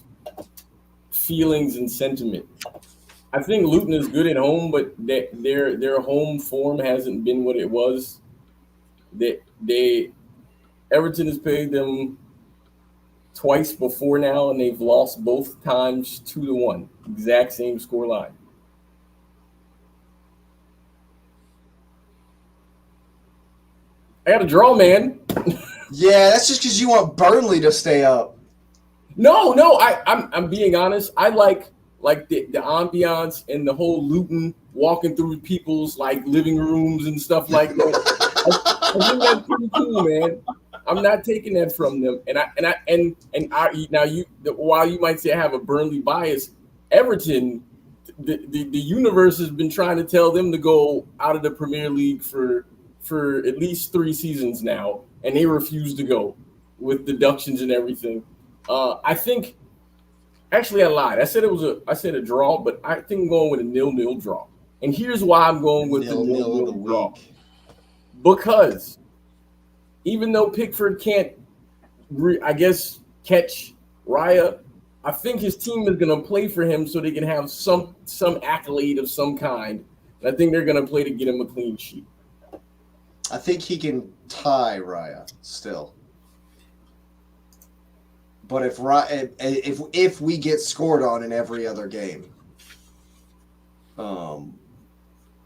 feelings and sentiment. I think Luton is good at home, but their home form hasn't been what it was. Everton has played them twice before now, and they've lost both times 2-1. Exact same scoreline. I got a draw, man. Yeah, that's just because you want Burnley to stay up. No, I'm being honest. I like the ambiance and the whole Luton walking through people's like living rooms and stuff like that. I think that's pretty cool, man. I'm not taking that from them. While you might say I have a Burnley bias, Everton, the universe has been trying to tell them to go out of the Premier League for at least 3 seasons now, and they refuse to go with deductions and everything. I think, actually, I lied. I said a draw, but I think I'm going with a 0-0 draw. And here's why I'm going with the 0-0 draw. Because even though Pickford can't, catch Raya, I think his team is going to play for him so they can have some accolade of some kind. And I think they're going to play to get him a clean sheet. I think he can tie Raya still. But if we get scored on in every other game,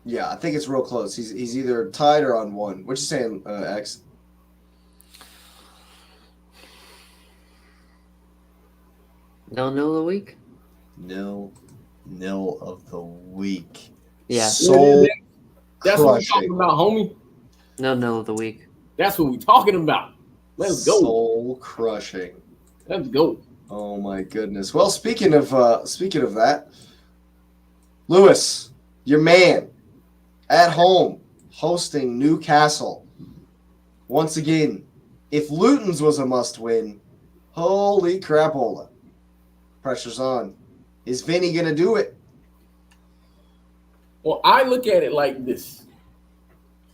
yeah, I think it's real close. He's either tied or on 1. What you saying, X? No of the week. Nil of the week. Yeah. Soul That's what we're talking about, homie. No of the week. That's what we're talking about. Let's go. Soul crushing. Let's go. Oh my goodness. Well, speaking of that, Lewis, your man, at home hosting Newcastle. Once again, if Luton's was a must-win, holy crapola. Pressure's on. Is Vinny gonna do it? Well, I look at it like this.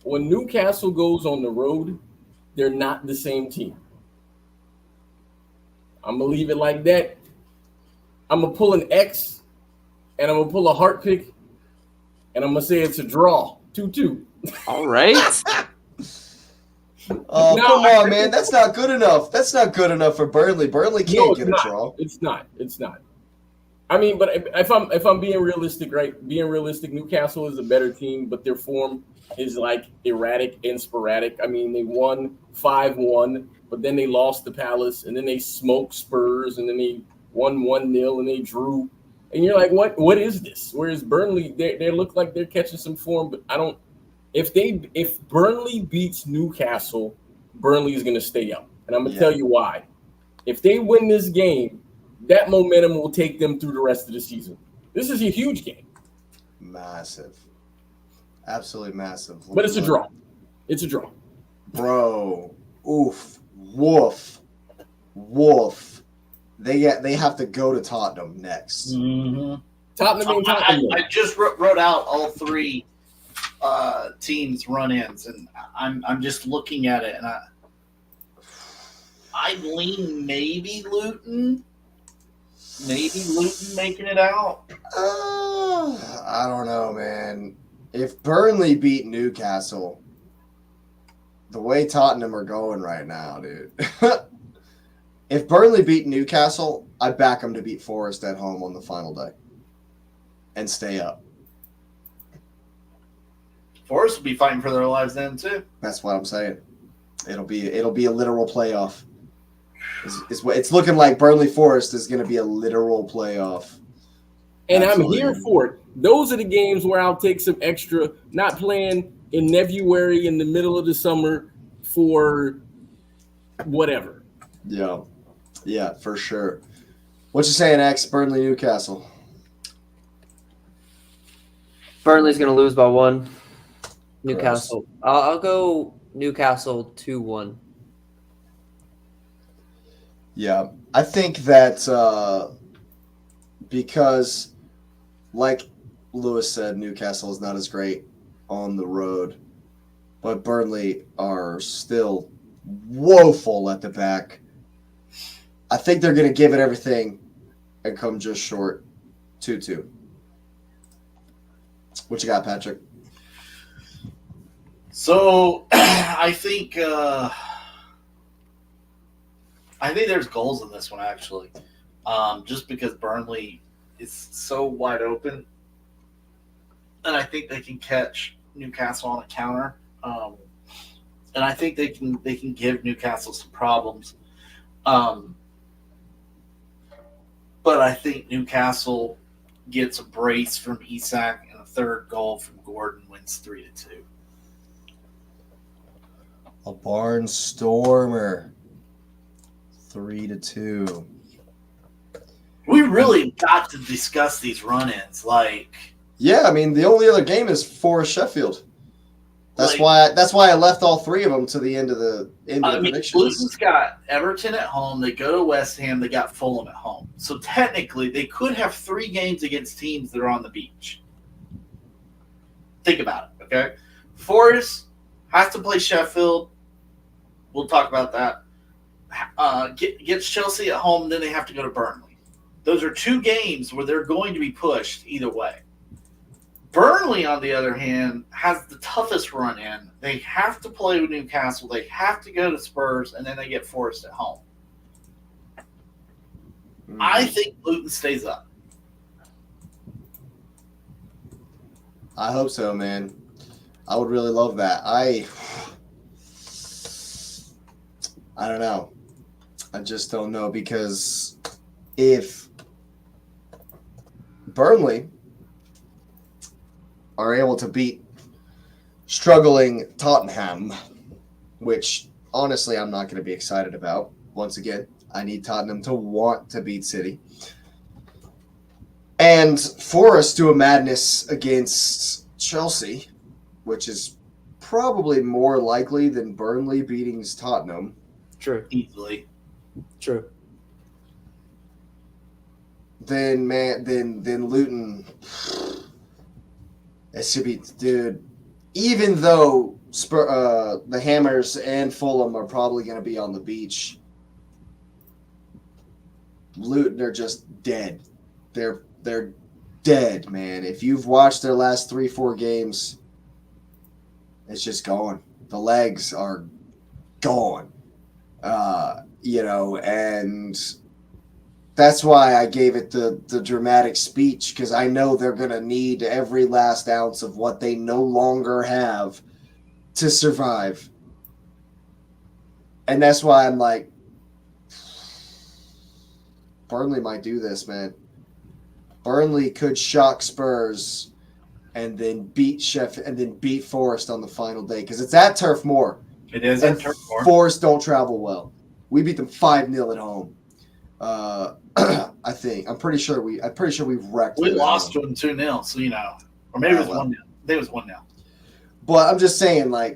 When Newcastle goes on the road, they're not the same team. I'm going to leave it like that. I'm going to pull an X, and I'm going to pull a heart pick, and I'm going to say it's a draw, 2-2. All right. Oh, no, come on, man. That's not good enough. That's not good enough for Burnley. Burnley can't get a draw. It's not. I mean, but if I'm being realistic, right? Being realistic, Newcastle is a better team, but their form is like erratic and sporadic. I mean, they won 5-1, but then they lost to Palace, and then they smoked Spurs, and then they won 1-0, and they drew. And you're like, what is this? Whereas Burnley, they look like they're catching some form, but I don't. If Burnley beats Newcastle, Burnley is going to stay up, and I'm going to tell you why. If they win this game, that momentum will take them through the rest of the season. This is a huge game. Massive. Absolutely massive. But it's a draw. It's a draw. Bro. Oof. Woof. They have to go to Tottenham next. Mm-hmm. Tottenham. I just wrote out all 3 teams run-ins, and I'm just looking at it, and I'd lean maybe Luton. Maybe Luton making it out. I don't know, man. If Burnley beat Newcastle, the way Tottenham are going right now, dude. If Burnley beat Newcastle, I back them to beat Forest at home on the final day and stay up. Forest will be fighting for their lives then too. That's what I'm saying. It'll be a literal playoff. It's looking like Burnley Forest is going to be a literal playoff. And absolutely. I'm here for it. Those are the games where I'll take some extra, not playing in February in the middle of the summer for whatever. Yeah, for sure. What you saying, X? Burnley, Newcastle. Burnley's going to lose by 1. Newcastle. I'll go Newcastle 2-1. Yeah, I think that because, like, Lewis said, Newcastle is not as great on the road, but Burnley are still woeful at the back. I think they're going to give it everything and come just short. 2-2. What you got, Patrick? So I think there's goals in this one, actually. Just because Burnley is so wide open. And I think they can catch Newcastle on a counter. And I think they can give Newcastle some problems. But I think Newcastle gets a brace from Isak and a third goal from Gordon, wins 3-2. A barnstormer. 3-2. We really got to discuss these run-ins. Yeah, I mean, the only other game is for Sheffield. That's why I left all three of them to the end of the predictions. Luton's got Everton at home. They go to West Ham. They got Fulham at home. So technically, they could have 3 games against teams that are on the beach. Think about it, okay? Forest has to play Sheffield. We'll talk about that. Gets Chelsea at home, then they have to go to Burnley. Those are 2 games where they're going to be pushed either way. Burnley, on the other hand, has the toughest run in. They have to play with Newcastle. They have to go to Spurs, and then they get Forest at home. I think Luton stays up. I hope so, man. I would really love that. I don't know. I just don't know, because if Burnley are able to beat struggling Tottenham, which honestly I'm not going to be excited about. Once again, I need Tottenham to want to beat City. And Forest do a madness against Chelsea, which is probably more likely than Burnley beating Tottenham. True. Easily. True. Then Luton. It should be, dude. Even though the Hammers and Fulham are probably going to be on the beach, Luton are just dead. They're dead, man. If you've watched their last 3-4 games, it's just gone. The legs are gone. And that's why I gave it the dramatic speech, because I know they're going to need every last ounce of what they no longer have to survive. And that's why I'm like, Burnley might do this, man. Burnley could shock Spurs and then beat Sheffield and then beat Forest on the final day, because it's at Turf Moor. It is at Turf Moor. Forest don't travel well. We beat them 5-0 at home. I think. I'm pretty sure we've wrecked. We lost to them 2-0, so or maybe it was 1-0. I think it was 1-0. But I'm just saying, I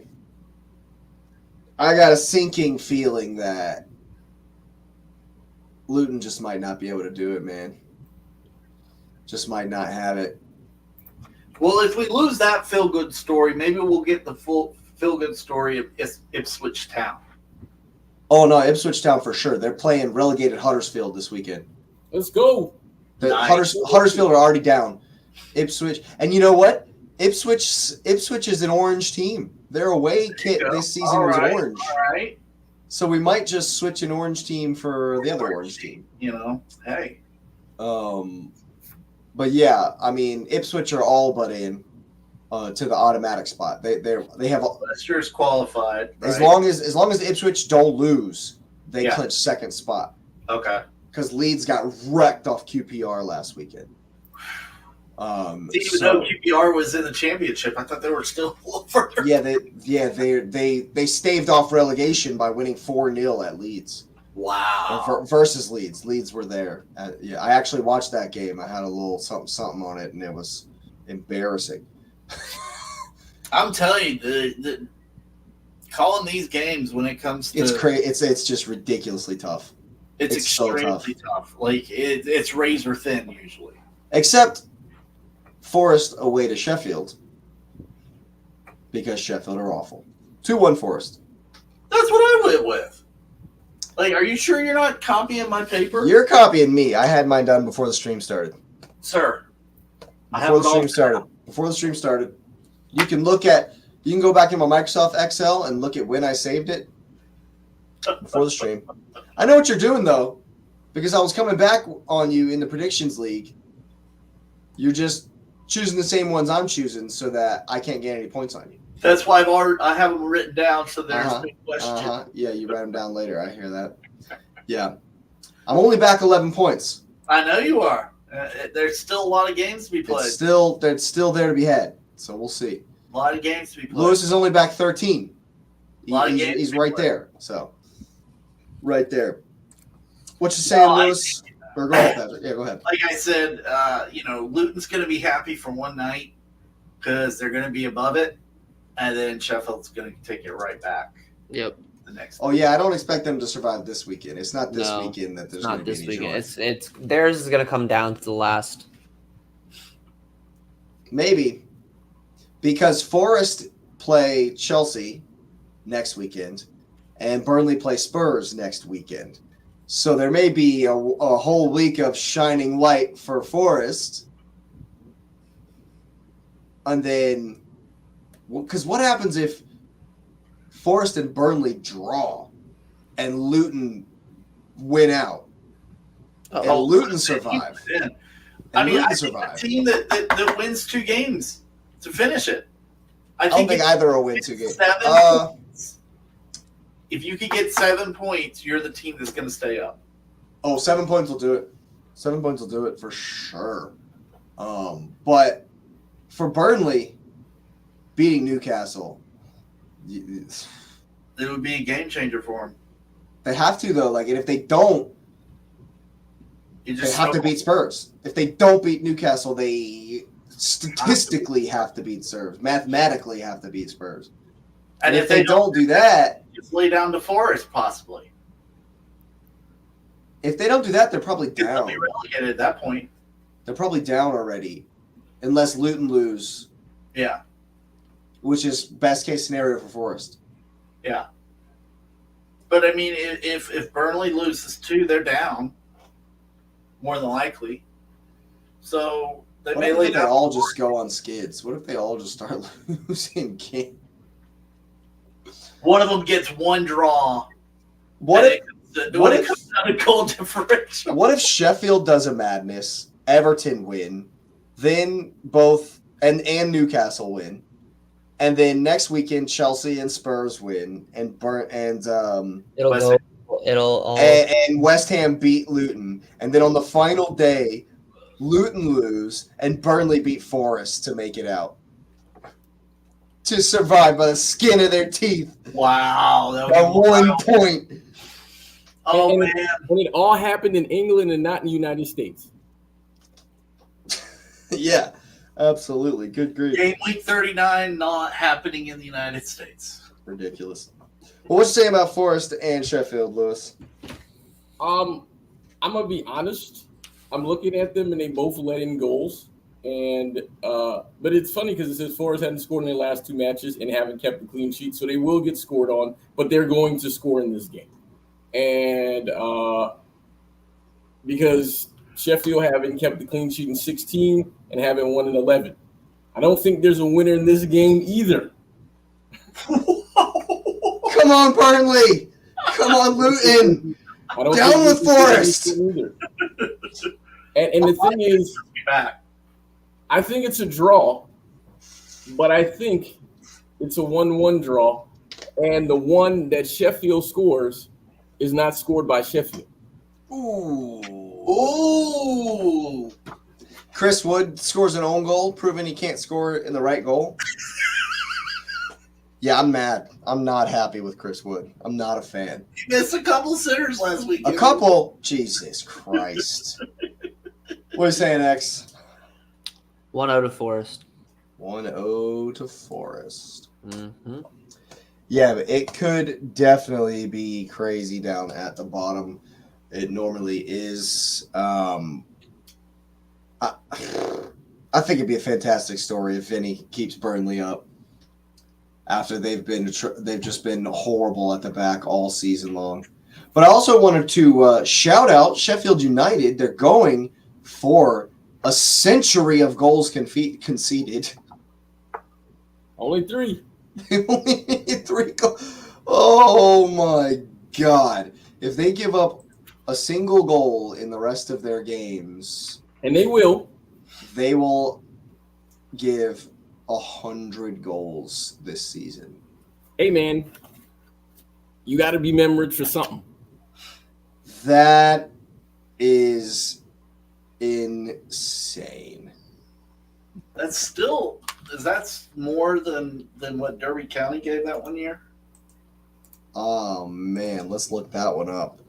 got a sinking feeling that Luton just might not be able to do it, man. Just might not have it. Well, if we lose that feel-good story, maybe we'll get the full feel-good story of Ipswich Town. Oh, no, Ipswich Town for sure. They're playing relegated Huddersfield this weekend. Let's go. Nice. Huddersfield are already down. Ipswich. And you know what? Ipswich is an orange team. Their away kit this season was orange. All right. So we might just switch an orange team for the other orange team. Hey. But yeah, I mean, Ipswich are all but in to the automatic spot. They have Leicester's qualified. Right? As long as Ipswich don't lose, they clinch second spot. Okay. Because Leeds got wrecked off QPR last weekend. Even though QPR was in the championship, I thought they were still a little further. They staved off relegation by winning 4-0 at Leeds. Wow. Versus Leeds. Leeds were there. I actually watched that game. I had a little something on it, and it was embarrassing. I'm telling you, the calling these games when it comes to it's just ridiculously tough. It's extremely tough. It's razor thin usually. Except Forest away to Sheffield because Sheffield are awful. 2-1 Forest. That's what I went with. Like, are you sure you're not copying my paper? You're copying me. I had mine done before the stream started. Sir. Before the stream started. You can go back in my Microsoft Excel and look at when I saved it before the stream. I know what you're doing, though, because I was coming back on you in the predictions league. You're just choosing the same ones I'm choosing so that I can't get any points on you. That's why I have them written down so there's no question. Yeah, you write them down later. I hear that. Yeah. I'm only back 11 points. I know you are. There's still a lot of games to be played. It's still there to be had, so we'll see. A lot of games to be played. Lewis is only back 13. He's right played. there. So, right there. What you saying, Lewis? Or go ahead, Patrick. Yeah, go ahead. Like I said, Luton's going to be happy for one night because they're going to be above it, and then Sheffield's going to take it right back. Yep. The next. Oh yeah, I don't expect them to survive this weekend. It's not this weekend that there's going to be any joy. It's theirs is going to come down to the last. Maybe because Forest play Chelsea next weekend, and Burnley play Spurs next weekend. So there may be a whole week of shining light for Forest. And then, because what happens if Forest and Burnley draw and Luton win out? And Luton survive. I think the team that wins 2 games to finish it. I don't think either will win 2 games. If you could get 7 points, you're the team that's going to stay up. 7 points will do it. 7 points will do it for sure. But for Burnley, beating Newcastle, it would be a game changer for them. They have to, though. Like, and if they don't, they have to beat Spurs. If they don't beat Newcastle, they statistically have to beat Spurs. Mathematically have to beat Spurs. And if they don't do that, just lay down to Forest, possibly. If they don't do that, they're probably down. They'll be relegated at that point. They're probably down already, unless Luton lose. Yeah. Which is best case scenario for Forest. Yeah. But, I mean, if Burnley loses 2, they're down, more than likely. So, they may lay down. What if they all just go on skids? What if they all just start losing games? One of them gets 1 draw. What if it comes down to goal differential? What if Sheffield does a madness, Everton win, then both and Newcastle win, and then next weekend Chelsea and Spurs win, and West Ham beat Luton, and then on the final day, Luton lose and Burnley beat Forest to make it out. To survive by the skin of their teeth. Wow. By 1 point. Oh, man. When it all happened in England and not in the United States. Yeah, absolutely. Good grief. Game week 39 not happening in the United States. Ridiculous. Well, what you saying about Forest and Sheffield, Lewis? I'm going to be honest. I'm looking at them and they both let in goals. And but it's funny because it says Forest hadn't scored in their last 2 matches and haven't kept a clean sheet, so they will get scored on, but they're going to score in this game. And because Sheffield haven't kept the clean sheet in 16 and haven't won in 11. I don't think there's a winner in this game either. Come on, Burnley! Come on, Luton! Down with Forest! And the thing is, I think it's a draw, but I think it's a 1-1 draw, and the one that Sheffield scores is not scored by Sheffield. Ooh. Chris Wood scores an own goal, proving he can't score in the right goal. Yeah, I'm mad. I'm not happy with Chris Wood. I'm not a fan. He missed a couple sitters last week. A couple? Jesus Christ. What are you saying, X? 1-0 to Forest. 1-0 to Forest. Mm-hmm. Yeah, but it could definitely be crazy down at the bottom. It normally is. I think it'd be a fantastic story if Vinny keeps Burnley up after they've just been horrible at the back all season long. But I also wanted to shout out Sheffield United. They're going for a century of goals conceded. Only 3. Only 3 goals. Oh my God! If they give up a single goal in the rest of their games, and they will give 100 goals this season. Hey man, you got to be remembered for something. That is insane. That's more than what Derby County gave that one year? Oh man, let's look that one up.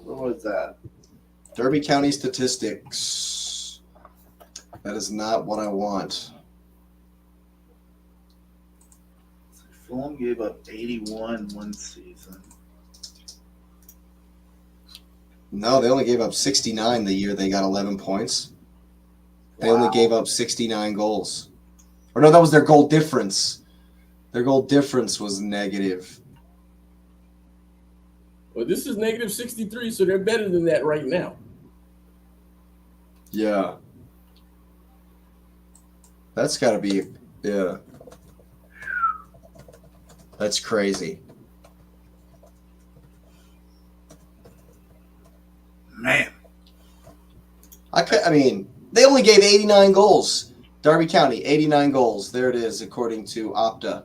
What was that? Derby County statistics. That is not what I want. Fulham gave up 81 one season. No, they only gave up 69 the year they got 11 points. They only gave up 69 goals. Or no, that was their goal difference. Their goal difference was negative. Well, this is negative 63, so they're better than that right now. Yeah. That's got to be, yeah. That's crazy. Man. I mean, they only gave 89 goals. Derby County, 89 goals. There it is, according to Opta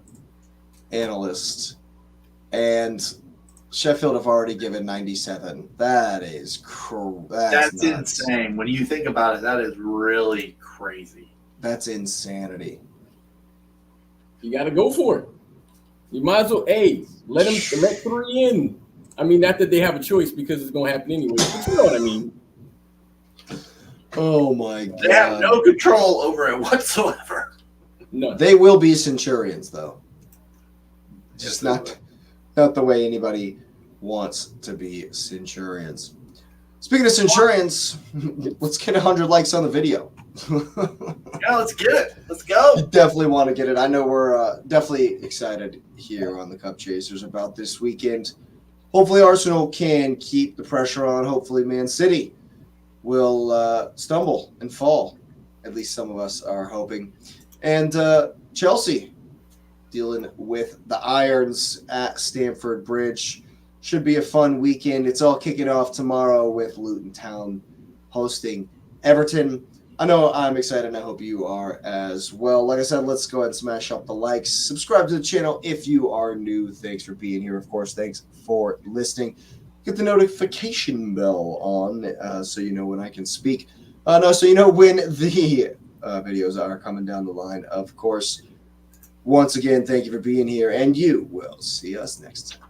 analysts. And Sheffield have already given 97. That is That's insane. When you think about it, that is really crazy. That's insanity. You got to go for it. You might as well, let 3 in. I mean, not that they have a choice because it's going to happen anyway, but you know what I mean. Oh, my God. They have no control over it whatsoever. No. They will be Centurions, though. Just not the way anybody wants to be Centurions. Speaking of Centurions, let's get 100 likes on the video. Yeah, let's get it. Let's go. You definitely want to get it. I know we're definitely excited here on the Cup Chasers about this weekend. Hopefully Arsenal can keep the pressure on. Hopefully Man City will stumble and fall. At least some of us are hoping. And Chelsea dealing with the Irons at Stamford Bridge. Should be a fun weekend. It's all kicking off tomorrow with Luton Town hosting Everton. I know I'm excited, and I hope you are as well. Like I said, let's go ahead and smash up the likes. Subscribe to the channel if you are new. Thanks for being here. Of course, thanks for listening. Get the notification bell on so you know when I can speak. So you know when the videos are coming down the line, of course. Once again, thank you for being here, and you will see us next time.